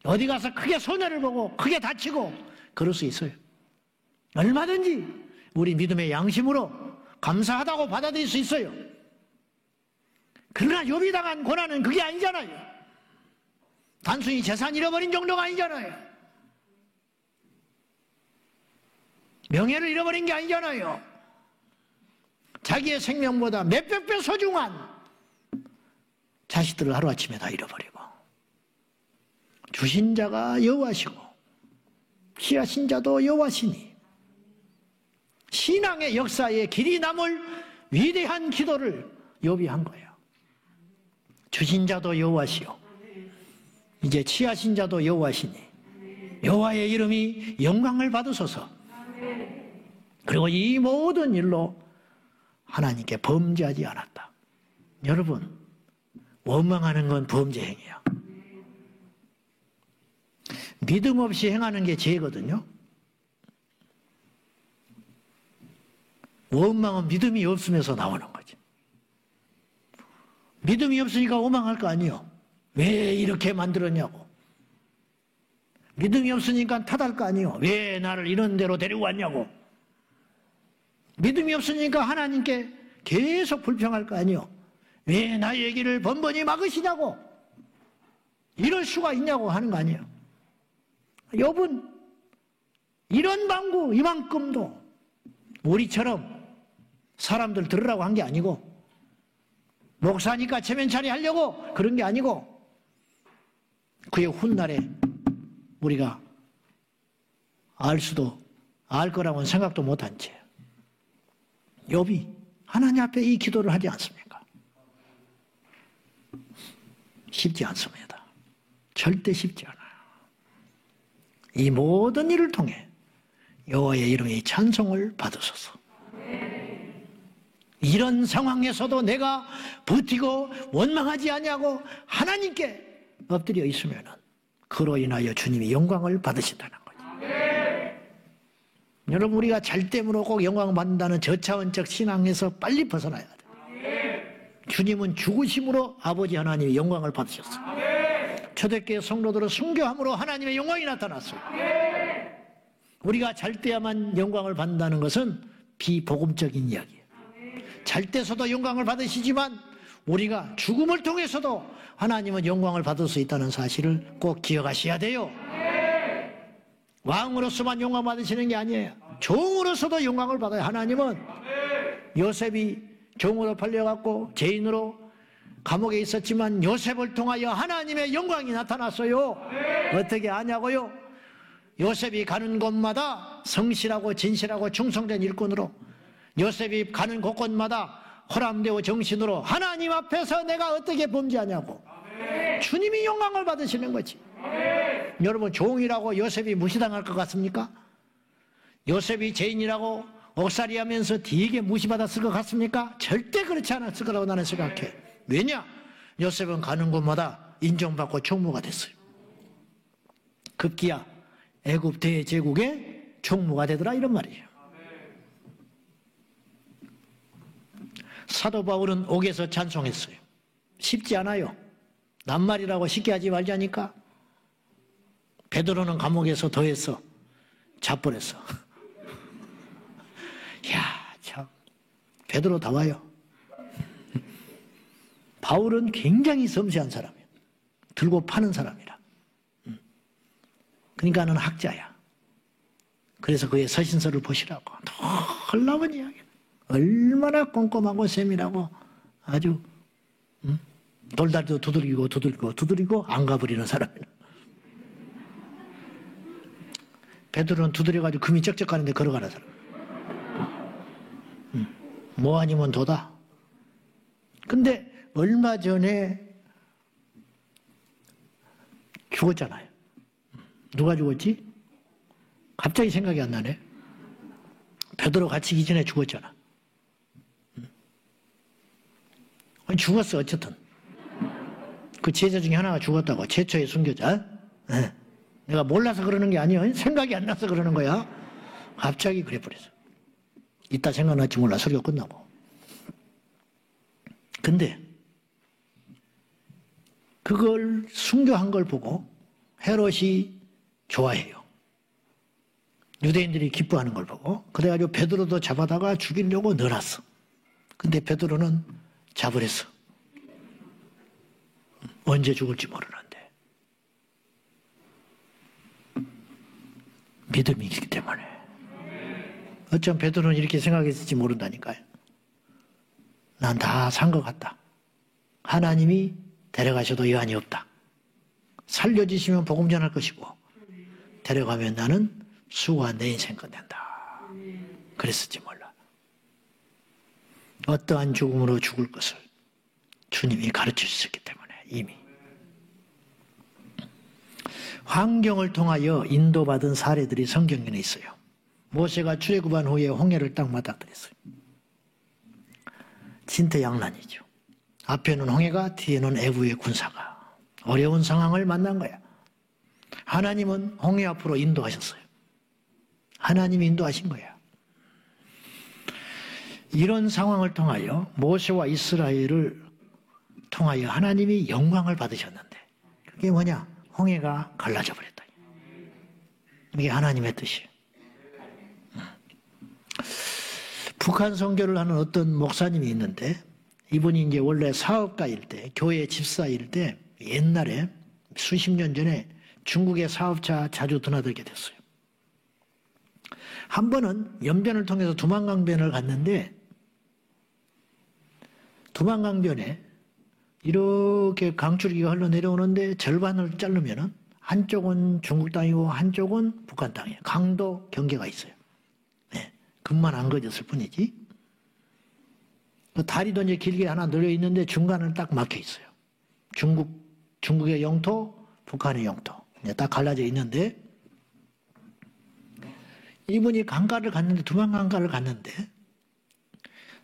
Speaker 1: 어디 가서 크게 손해를 보고 크게 다치고 그럴 수 있어요. 얼마든지 우리 믿음의 양심으로 감사하다고 받아들일 수 있어요. 그러나 욥이 당한 고난은 그게 아니잖아요. 단순히 재산 잃어버린 정도가 아니잖아요. 명예를 잃어버린 게 아니잖아요. 자기의 생명보다 몇백 배 소중한 자식들을 하루아침에 다 잃어버리고, 주신 자가 여호와시고 피하신 자도 여호와시니 신앙의 역사에 길이 남을 위대한 기도를 욥이 한 거예요. 주신 자도 여호와시요 이제 취하신 자도 여호와시니 여호와의 이름이 영광을 받으소서. 그리고 이 모든 일로 하나님께 범죄하지 않았다. 여러분, 원망하는 건 범죄 행위야. 믿음 없이 행하는 게 죄거든요. 원망은 믿음이 없으면서 나오는 거지. 믿음이 없으니까 원망할 거 아니에요. 왜 이렇게 만들었냐고. 믿음이 없으니까 탓할 거 아니에요. 왜 나를 이런 데로 데리고 왔냐고. 믿음이 없으니까 하나님께 계속 불평할 거 아니에요. 왜 나의 얘기를 번번이 막으시냐고. 이럴 수가 있냐고 하는 거 아니에요. 욥은 이런 방구 이만큼도 우리처럼 사람들 들으라고 한 게 아니고 목사니까 체면차리 하려고 그런 게 아니고 그의 훗날에 우리가 알 거라고는 생각도 못한 채 욥이 하나님 앞에 이 기도를 하지 않습니까? 쉽지 않습니다. 절대 쉽지 않아요. 이 모든 일을 통해 여호와의 이름의 찬송을 받으소서. 이런 상황에서도 내가 버티고 원망하지 아니하고 하나님께 엎드려 있으면 그로 인하여 주님이 영광을 받으신다는 거죠. 여러분, 우리가 잘됨으로 꼭 영광을 받는다는 저차원적 신앙에서 빨리 벗어나야 돼요. 주님은 죽으심으로 아버지 하나님의 영광을 받으셨어요. 초대교회 성도들은 순교함으로 하나님의 영광이 나타났어요. 우리가 잘 때야만 영광을 받는다는 것은 비복음적인 이야기예요. 잘 때서도 영광을 받으시지만 우리가 죽음을 통해서도 하나님은 영광을 받을 수 있다는 사실을 꼭 기억하셔야 돼요. 왕으로서만 영광 받으시는 게 아니에요. 종으로서도 영광을 받아요. 하나님은 요셉이 종으로 팔려갖고 죄인으로 감옥에 있었지만 요셉을 통하여 하나님의 영광이 나타났어요. 어떻게 아냐고요? 요셉이 가는 곳마다 성실하고 진실하고 충성된 일꾼으로, 요셉이 가는 곳곳마다 호람되고 정신으로 하나님 앞에서 내가 어떻게 범죄하냐고 주님이 영광을 받으시는 거지. 여러분, 종이라고 요셉이 무시당할 것 같습니까? 요셉이 죄인이라고 옥살이하면서 되게 무시받았을 것 같습니까? 절대 그렇지 않았을 거라고 나는 생각해. 왜냐? 요셉은 가는 곳마다 인정받고 총무가 됐어요. 급기야 애굽 대제국의 총무가 되더라, 이런 말이에요. 사도 바울은 옥에서 찬송했어요. 쉽지 않아요. 낱말이라고 쉽게 하지 말자니까. 베드로는 감옥에서 더했어. 자버렸어. 야, 참. 베드로 다 와요. 바울은 굉장히 섬세한 사람이에요. 들고 파는 사람이라. 그러니까는 학자야. 그래서 그의 서신서를 보시라고. 놀라운 이야기야. 얼마나 꼼꼼하고 세밀하고 아주 돌다리도 두드리고 안 가버리는 사람이야. 베드로는 두드려가지고 금이 쩍쩍 가는데 걸어가는 사람. 뭐 아니면 도다. 근데 얼마 전에 죽었잖아요. 누가 죽었지? 갑자기 생각이 안 나네. 베드로 갇히기 전에 죽었잖아. 죽었어. 어쨌든 그 제자 중에 하나가 죽었다고. 최초의 순교자. 네. 내가 몰라서 그러는 게 아니야. 생각이 안 나서 그러는 거야. 갑자기 그래 버렸어. 이따 생각날지 몰라. 설교 끝나고. 근데 그걸 순교한 걸 보고 헤롯이 좋아해요. 유대인들이 기뻐하는 걸 보고. 그래가지고 베드로도 잡아다가 죽이려고 넣어놨어. 근데 베드로는 잡으랬어. 언제 죽을지 모르는데. 믿음이 있기 때문에. 어쩜 베드로는 이렇게 생각했을지 모른다니까요. 난 다 산 것 같다. 하나님이 데려가셔도 여한이 없다. 살려주시면 복음 전할 것이고 데려가면 나는 수고한 내 인생 끝낸다. 그랬을지 몰라. 어떠한 죽음으로 죽을 것을 주님이 가르쳐 주셨기 때문에. 이미. 환경을 통하여 인도받은 사례들이 성경에 있어요. 모세가 출애굽한 후에 홍해를 딱 맞닥뜨렸어요. 진퇴양난이죠. 앞에는 홍해가, 뒤에는 애국의 군사가. 어려운 상황을 만난 거야. 하나님은 홍해 앞으로 인도하셨어요. 하나님이 인도하신 거야. 이런 상황을 통하여 모세와 이스라엘을 통하여 하나님이 영광을 받으셨는데 그게 뭐냐? 홍해가 갈라져 버렸다. 이게 하나님의 뜻이에요. 북한 선교를 하는 어떤 목사님이 있는데 이분이 이제 원래 사업가일 때, 교회 집사일 때 옛날에 수십 년 전에 중국의 사업차 자주 드나들게 됐어요. 한 번은 연변을 통해서 두만강변을 갔는데 두만강변에 이렇게 강줄기가 흘러내려오는데 절반을 자르면은 한쪽은 중국 땅이고 한쪽은 북한 땅이에요. 강도 경계가 있어요. 네, 금만 안 그어졌을 뿐이지. 다리도 이제 길게 하나 늘려 있는데 중간은 딱 막혀 있어요. 중국의 영토, 북한의 영토. 딱 갈라져 있는데 이분이 강가를 갔는데 두만강가를 갔는데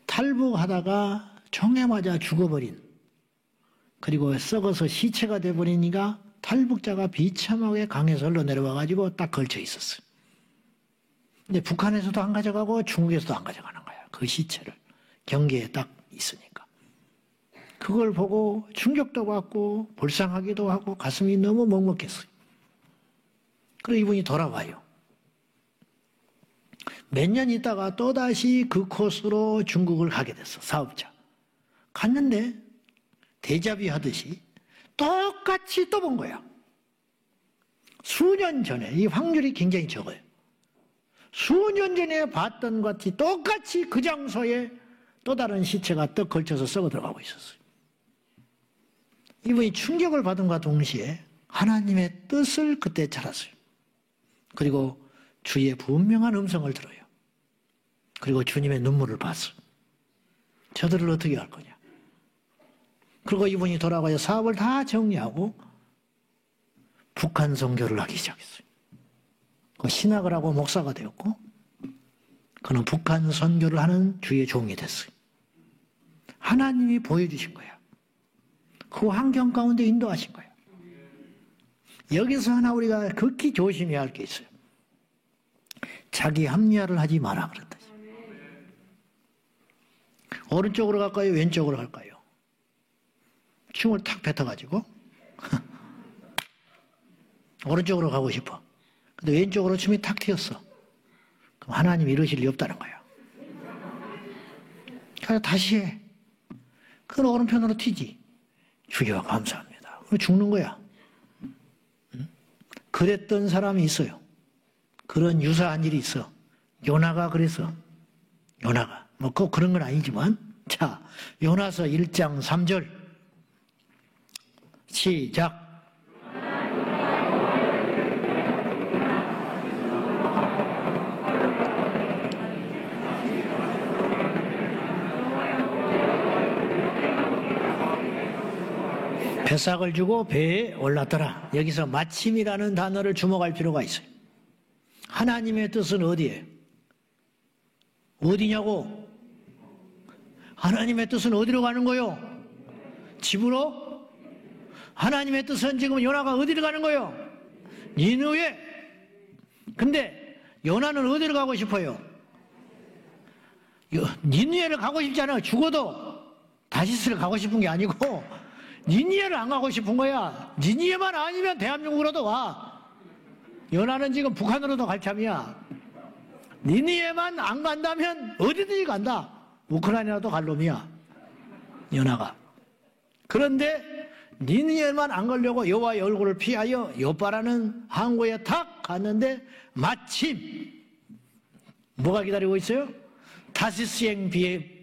Speaker 1: 탈북하다가 총에 맞아 죽어버린 그리고 썩어서 시체가 돼버리니까 탈북자가 비참하게 강에서 흘러내려와가지고 딱 걸쳐 있었어요. 근데 북한에서도 안 가져가고 중국에서도 안 가져가는 거야. 그 시체를. 경계에 딱 있으니까. 그걸 보고 충격도 받고 불쌍하기도 하고 가슴이 너무 먹먹했어요. 그리고 이분이 돌아와요. 몇 년 있다가 또다시 그 코스로 중국을 가게 됐어. 사업자. 갔는데 데자뷰 하듯이 똑같이 또 본 거야. 수년 전에, 이 확률이 굉장히 적어요. 수년 전에 봤던 것 같이 똑같이 그 장소에 또 다른 시체가 떡 걸쳐서 썩어 들어가고 있었어요. 이분이 충격을 받은과 동시에 하나님의 뜻을 그때 찾았어요. 그리고 주의 분명한 음성을 들어요. 그리고 주님의 눈물을 봤어요. 저들을 어떻게 할 거냐. 그리고 이분이 돌아가서 사업을 다 정리하고 북한 선교를 하기 시작했어요. 신학을 하고 목사가 되었고 그는 북한 선교를 하는 주의 종이 됐어요. 하나님이 보여주신 거야. 그 환경 가운데 인도하신 거야. 여기서 하나 우리가 극히 조심해야 할 게 있어요. 자기 합리화를 하지 마라 그랬다. 오른쪽으로 갈까요? 왼쪽으로 갈까요? 춤을 탁 뱉어가지고 오른쪽으로 가고 싶어. 근데 왼쪽으로 춤이 탁 튀었어. 그럼 하나님 이러실 리 없다는 거야. 그래서 다시 해. 그건 오른편으로 튀지. 주여 감사합니다. 죽는 거야. 그랬던 사람이 있어요. 그런 유사한 일이 있어. 요나가 그래서 요나가 뭐 꼭 그런 건 아니지만 자 요나서 1장 3절 시작. 배삭을 주고 배에 올랐더라. 여기서 마침이라는 단어를 주목할 필요가 있어요. 하나님의 뜻은 어디에? 어디냐고? 하나님의 뜻은 어디로 가는 거요? 집으로? 하나님의 뜻은 지금 요나가 어디로 가는 거요? 니느웨. 근데 요나는 어디로 가고 싶어요? 니느웨를 가고 싶지 않아요. 죽어도 다시스를 가고 싶은 게 아니고 니느웨를 안 가고 싶은 거야. 니느웨만 아니면 대한민국으로도 와. 요나는 지금 북한으로도 갈 참이야. 니느웨만 안 간다면 어디든지 간다. 우크라이나도 갈 놈이야. 요나가. 그런데 니느웨만 안 가려고 여호와의 얼굴을 피하여 요바라는 항구에 탁 갔는데 마침 뭐가 기다리고 있어요? 타시스행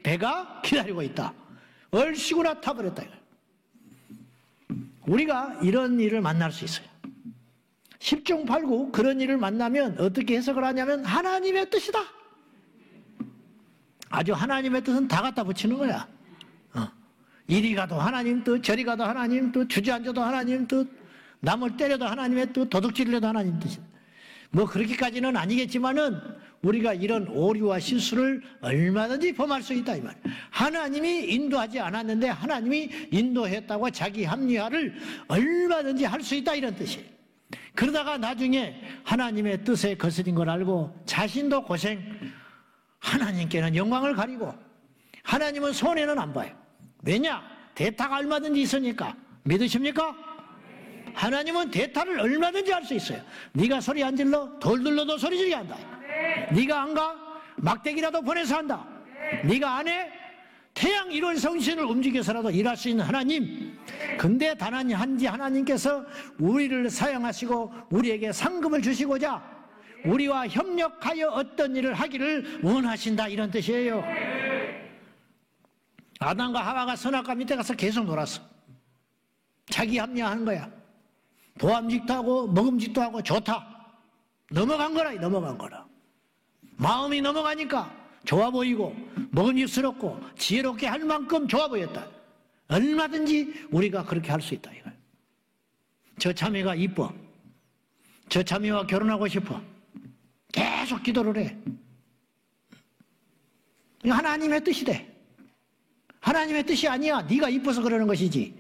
Speaker 1: 배가 기다리고 있다. 얼씨구나 타버렸다. 우리가 이런 일을 만날 수 있어요. 10중 8구 그런 일을 만나면 어떻게 해석을 하냐면 하나님의 뜻이다. 아주 하나님의 뜻은 다 갖다 붙이는 거야. 이리 가도 하나님 뜻, 저리 가도 하나님 뜻, 주저앉아도 하나님 뜻, 남을 때려도 하나님의 뜻, 도둑질을 해도 하나님 뜻. 뭐 그렇게까지는 아니겠지만은 우리가 이런 오류와 실수를 얼마든지 범할 수 있다 이 말. 하나님이 인도하지 않았는데 하나님이 인도했다고 자기 합리화를 얼마든지 할 수 있다 이런 뜻이에요. 그러다가 나중에 하나님의 뜻에 거스린 걸 알고 자신도 고생, 하나님께는 영광을 가리고 하나님은 손해는 안 봐요. 왜냐? 대타가 얼마든지 있으니까. 믿으십니까? 하나님은 대타를 얼마든지 할 수 있어요. 네가 소리 안 질러? 돌 눌러도 소리 지르게 한다. 네가 안 가? 막대기라도 보내서 한다. 네가 안 해? 태양 이론 성신을 움직여서라도 일할 수 있는 하나님. 근데 단지 하나님께서 우리를 사용하시고 우리에게 상급을 주시고자 우리와 협력하여 어떤 일을 하기를 원하신다 이런 뜻이에요. 아담과 하와가 선악과 밑에 가서 계속 놀았어. 자기 합리화하는 거야. 보암직도 하고 먹음직도 하고 좋다. 넘어간 거라. 마음이 넘어가니까 좋아 보이고 먹음직스럽고 지혜롭게 할 만큼 좋아 보였다. 얼마든지 우리가 그렇게 할 수 있다 이거야. 저 자매가 이뻐. 저 자매와 결혼하고 싶어. 계속 기도를 해. 하나님의 뜻이 돼. 하나님의 뜻이 아니야. 네가 이뻐서 그러는 것이지.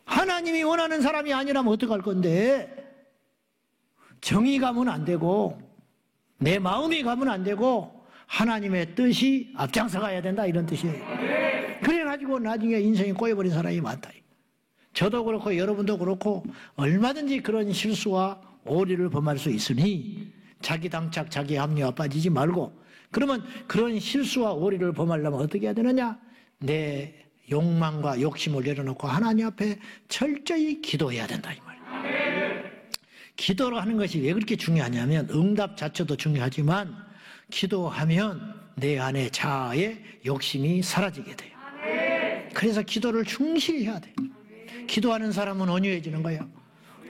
Speaker 1: 하나님이 원하는 사람이 아니라면 어떡할 건데. 정이 가면 안 되고 내 마음이 가면 안 되고 하나님의 뜻이 앞장서 가야 된다 이런 뜻이에요. 그래가지고 나중에 인생이 꼬여버린 사람이 많다. 저도 그렇고 여러분도 그렇고 얼마든지 그런 실수와 오류를 범할 수 있으니 자기 당착 자기 합리화 빠지지 말고, 그러면 그런 실수와 오류를 범하려면 어떻게 해야 되느냐? 내 욕망과 욕심을 내려놓고 하나님 앞에 철저히 기도해야 된다 이 말이에요. 기도를 하는 것이 왜 그렇게 중요하냐면 응답 자체도 중요하지만 기도하면 내 안에 자아의 욕심이 사라지게 돼요. 그래서 기도를 충실히 해야 돼요. 기도하는 사람은 온유해지는 거예요.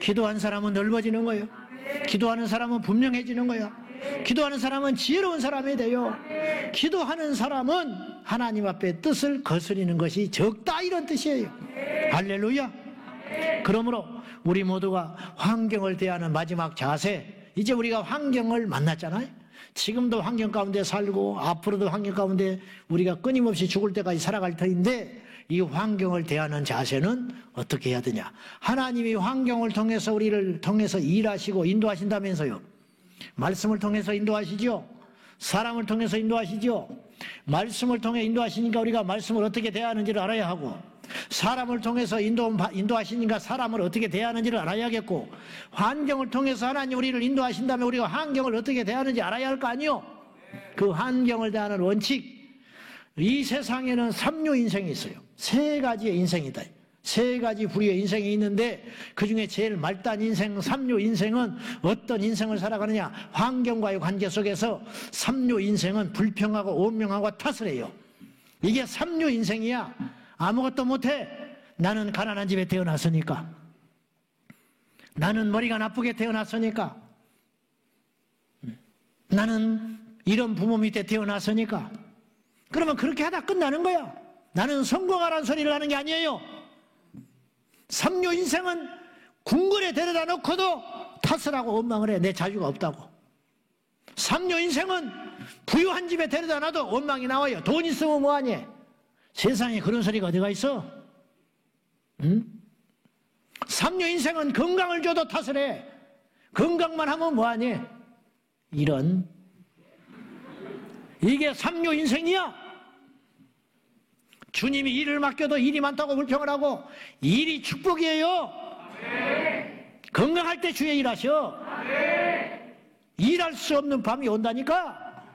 Speaker 1: 기도하는 사람은 넓어지는 거예요. 기도하는 사람은 분명해지는 거예요. 기도하는 사람은 지혜로운 사람이 돼요. 기도하는 사람은 하나님 앞에 뜻을 거스리는 것이 적다 이런 뜻이에요. 할렐루야. 그러므로 우리 모두가 환경을 대하는 마지막 자세, 이제 우리가 환경을 만났잖아요. 지금도 환경 가운데 살고 앞으로도 환경 가운데 우리가 끊임없이 죽을 때까지 살아갈 터인데 이 환경을 대하는 자세는 어떻게 해야 되냐? 하나님이 환경을 통해서 우리를 통해서 일하시고 인도하신다면서요. 말씀을 통해서 인도하시죠. 사람을 통해서 인도하시죠. 말씀을 통해 인도하시니까 우리가 말씀을 어떻게 대해야 하는지를 알아야 하고, 사람을 통해서 인도하시니까 사람을 어떻게 대해야 하는지를 알아야겠고, 환경을 통해서 하나님 우리를 인도하신다면 우리가 환경을 어떻게 대해야 하는지 알아야 할 거 아니요? 그 환경을 대하는 원칙, 이 세상에는 삼류 인생이 있어요. 세 가지의 인생이다. 세 가지 부류의 인생이 있는데 그 중에 제일 말단 인생, 삼류 인생은 어떤 인생을 살아가느냐? 환경과의 관계 속에서 삼류 인생은 불평하고 원명하고 탓을 해요. 이게 삼류 인생이야. 아무것도 못해. 나는 가난한 집에 태어났으니까, 나는 머리가 나쁘게 태어났으니까, 나는 이런 부모 밑에 태어났으니까. 그러면 그렇게 하다 끝나는 거야. 나는 성공하라는 소리를 하는 게 아니에요. 삼류 인생은 궁궐에 데려다 놓고도 탓을 하고 원망을 해. 내 자유가 없다고. 삼류 인생은 부유한 집에 데려다 놔도 원망이 나와요. 돈 있으면 뭐하니? 세상에 그런 소리가 어디가 있어? 응? 삼류 인생은 건강을 줘도 탓을 해. 건강만 하면 뭐하니? 이런. 이게 삼류 인생이야. 주님이 일을 맡겨도 일이 많다고 불평을 하고, 일이 축복이에요. 건강할 때 주에 일하셔. 일할 수 없는 밤이 온다니까.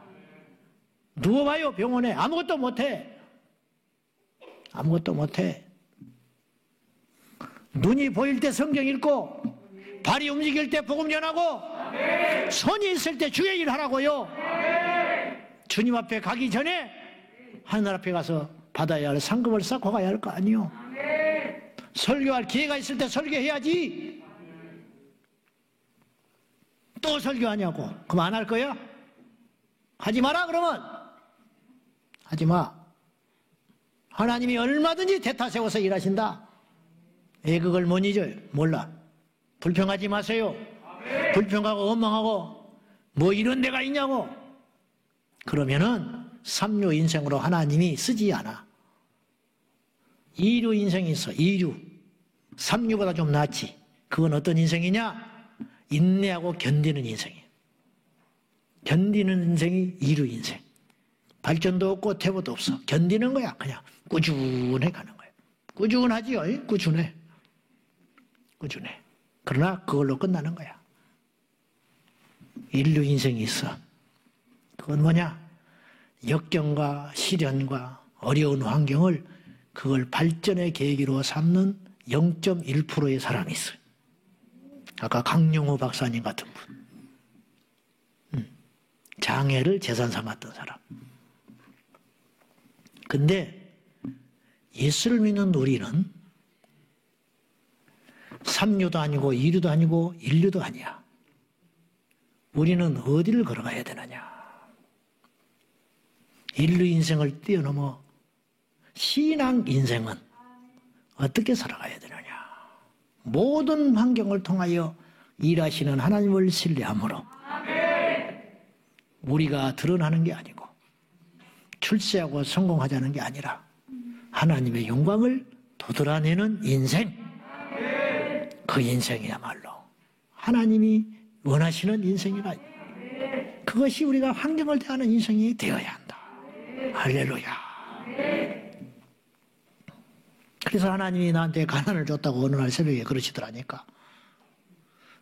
Speaker 1: 누워봐요 병원에. 아무것도 못해. 아무것도 못해. 눈이 보일 때 성경 읽고, 발이 움직일 때 복음 전하고, 손이 있을 때 주의 일하라고요. 주님 앞에 가기 전에 하늘 앞에 가서 받아야 할 상급을 쌓고 가야 할 거 아니요. 설교할 기회가 있을 때 설교해야지. 또 설교하냐고. 그럼 안 할 거야? 하지 마라 그러면. 하지 마. 하나님이 얼마든지 대타 세워서 일하신다. 왜 그걸 못 잊어요? 몰라. 불평하지 마세요. 불평하고 원망하고 뭐 이런 데가 있냐고. 그러면은 삼류 인생으로 하나님이 쓰지 않아. 이류 인생이 있어. 이류. 삼류보다 좀 낫지. 그건 어떤 인생이냐? 인내하고 견디는 인생이에요. 견디는 인생이 이류 인생. 발전도 없고 퇴보도 없어. 견디는 거야. 그냥 꾸준해 가는 거예요. 꾸준하지요. 꾸준해. 꾸준해. 그러나 그걸로 끝나는 거야. 인류 인생이 있어. 그건 뭐냐? 역경과 시련과 어려운 환경을 그걸 발전의 계기로 삼는 0.1%의 사람이 있어요. 아까 강용호 박사님 같은 분. 장애를 재산 삼았던 사람. 근데 예수를 믿는 우리는 삼류도 아니고 이류도 아니고 인류도 아니야. 우리는 어디를 걸어가야 되느냐? 인류 인생을 뛰어넘어 신앙 인생은 어떻게 살아가야 되느냐? 모든 환경을 통하여 일하시는 하나님을 신뢰함으로 우리가 드러나는 게 아니고 출세하고 성공하자는 게 아니라 하나님의 영광을 도드라내는 인생, 그 인생이야말로 하나님이 원하시는 인생이라. 그것이 우리가 환경을 대하는 인생이 되어야 한다. 할렐루야. 그래서 하나님이 나한테 가난을 줬다고 어느 날 새벽에 그러시더라니까.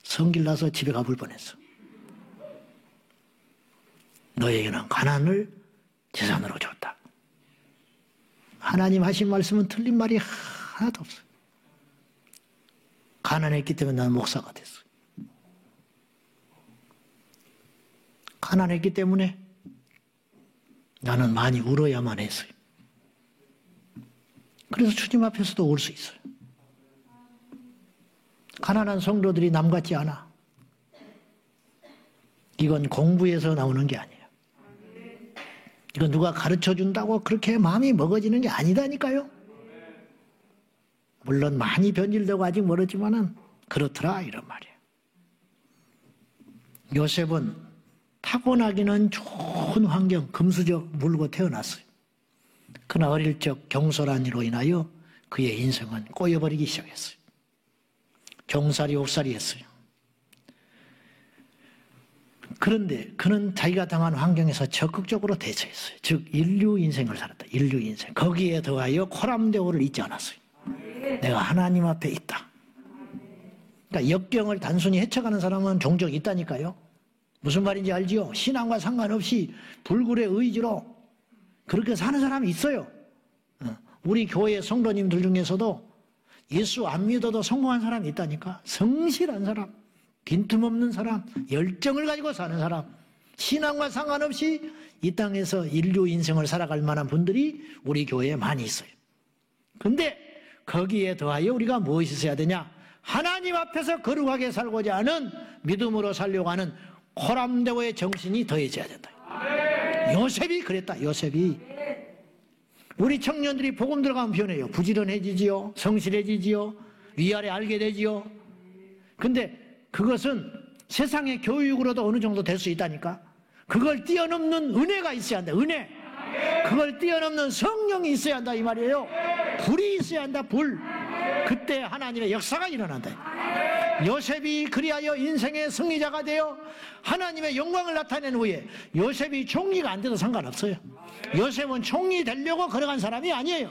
Speaker 1: 성길 나서 집에 가볼 뻔했어. 너에게는 가난을 재산으로 줬다. 하나님 하신 말씀은 틀린 말이 하나도 없어요. 가난했기 때문에 나는 목사가 됐어요. 가난했기 때문에 나는 많이 울어야만 했어요. 그래서 주님 앞에서도 울 수 있어요. 가난한 성도들이 남 같지 않아. 이건 공부에서 나오는 게 아니에요. 이건 누가 가르쳐준다고 그렇게 마음이 먹어지는 게 아니다니까요. 물론 많이 변질되고 아직 멀었지만은 그렇더라 이런 말이에요. 요셉은 타고나기는 좋은 환경, 금수저 물고 태어났어요. 그러나 어릴 적 경솔한 일로 인하여 그의 인생은 꼬여버리기 시작했어요. 종살이 옥살이 했어요. 그런데 그는 자기가 당한 환경에서 적극적으로 대처했어요. 즉 인류 인생을 살았다. 인류 인생. 거기에 더하여 코람데오를 잊지 않았어요. 내가 하나님 앞에 있다. 그러니까 역경을 단순히 헤쳐가는 사람은 종종 있다니까요. 무슨 말인지 알지요? 신앙과 상관없이 불굴의 의지로 그렇게 사는 사람이 있어요. 우리 교회 성도님들 중에서도 예수 안 믿어도 성공한 사람이 있다니까. 성실한 사람, 빈틈없는 사람, 열정을 가지고 사는 사람, 신앙과 상관없이 이 땅에서 인류 인생을 살아갈 만한 분들이 우리 교회에 많이 있어요. 근데 거기에 더하여 우리가 무엇이 있어야 되냐? 하나님 앞에서 거룩하게 살고자 하는, 믿음으로 살려고 하는 코람데오의 정신이 더해져야 된다. 요셉이 그랬다. 요셉이. 우리 청년들이 복음 들어가면 변해요. 부지런해지지요. 성실해지지요. 위아래 알게 되지요. 근데 그것은 세상의 교육으로도 어느 정도 될 수 있다니까. 그걸 뛰어넘는 은혜가 있어야 한다. 은혜. 그걸 뛰어넘는 성령이 있어야 한다 이 말이에요. 불이 있어야 한다. 불. 그때 하나님의 역사가 일어난다. 요셉이 그리하여 인생의 승리자가 되어 하나님의 영광을 나타낸 후에 요셉이 총리가 안 돼도 상관없어요. 요셉은 총리 되려고 걸어간 사람이 아니에요.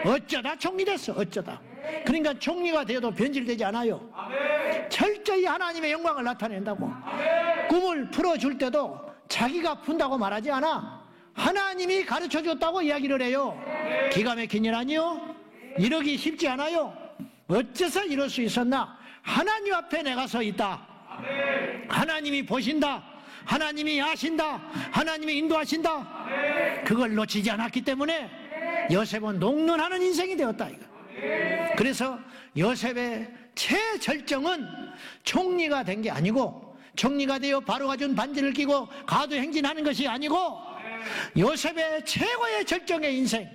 Speaker 1: 어쩌다 총리 됐어. 어쩌다. 그러니까 총리가 되어도 변질되지 않아요. 철저히 하나님의 영광을 나타낸다고. 꿈을 풀어줄 때도 자기가 푼다고 말하지 않아. 하나님이 가르쳐줬다고 이야기를 해요. 기가 막힌 일 아니요? 이러기 쉽지 않아요. 어째서 이럴 수 있었나? 하나님 앞에 내가 서 있다. 하나님이 보신다. 하나님이 아신다. 하나님이 인도하신다. 그걸 놓치지 않았기 때문에 요셉은 농론하는 인생이 되었다. 이거. 그래서 요셉의 최절정은 총리가 된 게 아니고, 총리가 되어 바로가 준 반지를 끼고 가도 행진하는 것이 아니고, 요셉의 최고의 절정의 인생,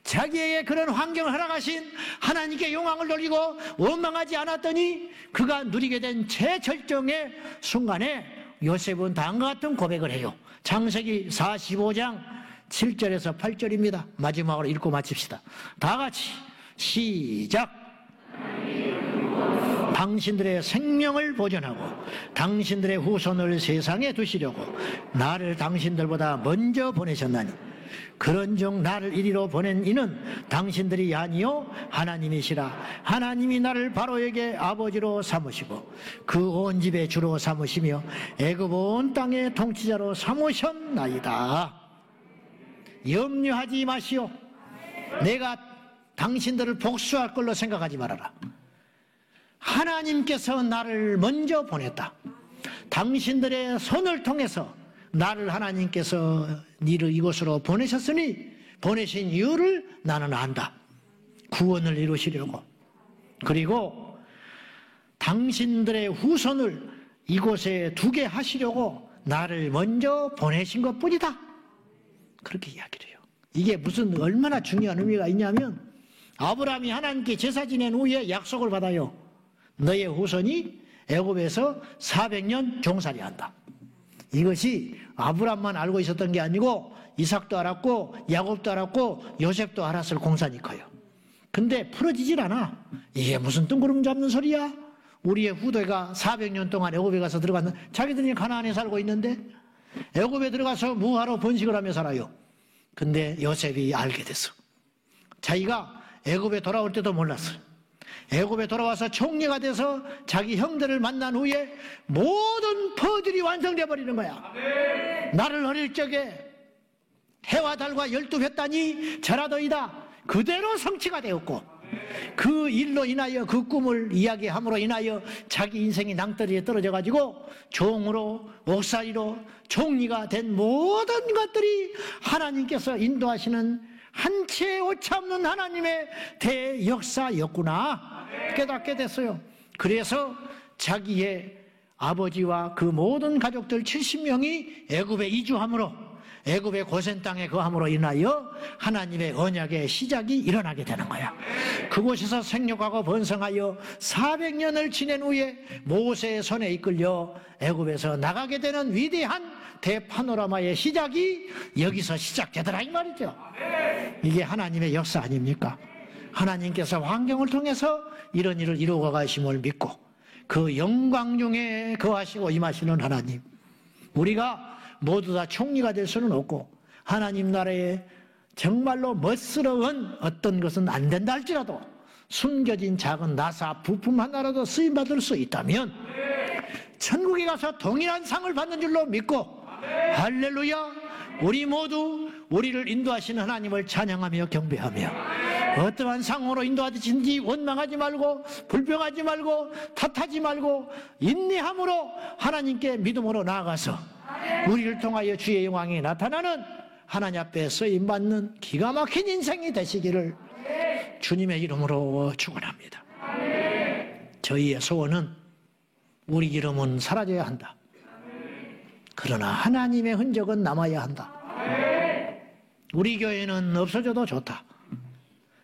Speaker 1: 자기에게 그런 환경을 허락하신 하나님께 영광을 돌리고 원망하지 않았더니 그가 누리게 된 최절정의 순간에 요셉은 다음과 같은 고백을 해요. 창세기 45장 7절에서 8절입니다. 마지막으로 읽고 마칩시다. 다 같이 시작. 당신들의 생명을 보존하고 당신들의 후손을 세상에 두시려고 나를 당신들보다 먼저 보내셨나니 그런즉 나를 이리로 보낸 이는 당신들이 아니요 하나님이시라. 하나님이 나를 바로에게 아버지로 삼으시고 그 온 집의 주로 삼으시며 애굽 온 땅의 통치자로 삼으셨나이다. 염려하지 마시오. 내가 당신들을 복수할 걸로 생각하지 말아라. 하나님께서 나를 먼저 보냈다. 당신들의 손을 통해서 나를 하나님께서 니를 이곳으로 보내셨으니 보내신 이유를 나는 안다. 구원을 이루시려고. 그리고 당신들의 후손을 이곳에 두게 하시려고 나를 먼저 보내신 것뿐이다. 그렇게 이야기를 해요. 이게 무슨 얼마나 중요한 의미가 있냐면 아브라함이 하나님께 제사 지낸 후에 약속을 받아요. 너의 후손이 애굽에서 400년 종살이한다. 이것이 아브라함만 알고 있었던 게 아니고 이삭도 알았고 야곱도 알았고 요셉도 알았을 공산이 커요. 근데 풀어지질 않아. 이게 무슨 뜬구름 잡는 소리야? 우리의 후대가 400년 동안 애굽에 가서 들어갔는, 자기들이 가나안에 살고 있는데 애굽에 들어가서 무하로 번식을 하며 살아요. 근데 요셉이 알게 됐어. 자기가 애굽에 돌아올 때도 몰랐어요. 애굽에 돌아와서 총리가 돼서 자기 형들을 만난 후에 모든 퍼즐이 완성돼 버리는 거야. 나를 어릴 적에 해와 달과 12뱃단이 절하더이다. 그대로 성취가 되었고 그 일로 인하여 그 꿈을 이야기함으로 인하여 자기 인생이 낭떠러지에 떨어져 가지고 종으로 옥살이로 총리가 된 모든 것들이 하나님께서 인도하시는 한치의 오차 없는 하나님의 대역사였구나 깨닫게 됐어요. 그래서 자기의 아버지와 그 모든 가족들 70명이 애굽에 이주함으로 애굽의 고센 땅에 거함으로 인하여 하나님의 언약의 시작이 일어나게 되는 거야. 그곳에서 생육하고 번성하여 400년을 지낸 후에 모세의 손에 이끌려 애굽에서 나가게 되는 위대한 대파노라마의 시작이 여기서 시작되더라 이 말이죠. 이게 하나님의 역사 아닙니까? 하나님께서 환경을 통해서 이런 일을 이루어 가심을 믿고 그 영광 중에 거하시고 임하시는 하나님, 우리가 모두 다 총리가 될 수는 없고 하나님 나라에 정말로 멋스러운 어떤 것은 안 된다 할지라도 숨겨진 작은 나사 부품 하나라도 쓰임받을 수 있다면 천국에 가서 동일한 상을 받는 줄로 믿고 할렐루야, 우리 모두 우리를 인도하시는 하나님을 찬양하며 경배하며 어떠한 상황으로 인도하든지 원망하지 말고 불평하지 말고 탓하지 말고 인내함으로 하나님께 믿음으로 나아가서 우리를 통하여 주의 영광이 나타나는 하나님 앞에 쓰임받는 기가 막힌 인생이 되시기를 주님의 이름으로 축원합니다. 저희의 소원은 우리 이름은 사라져야 한다. 그러나 하나님의 흔적은 남아야 한다. 우리 교회는 없어져도 좋다.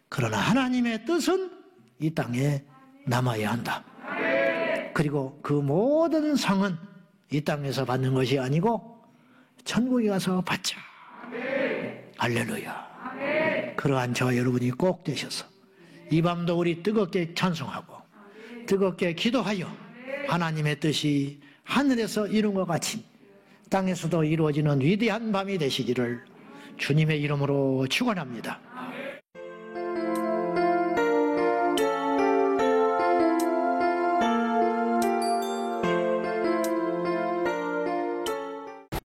Speaker 1: 그러나 하나님의 뜻은 이 땅에 남아야 한다. 그리고 그 모든 상은 이 땅에서 받는 것이 아니고 천국에 가서 받자. 할렐루야. 그러한 저와 여러분이 꼭 되셔서 이 밤도 우리 뜨겁게 찬송하고 뜨겁게 기도하여 하나님의 뜻이 하늘에서 이룬 것 같이 땅에서도 이루어지는 위대한 밤이 되시기를 주님의 이름으로 축원합니다.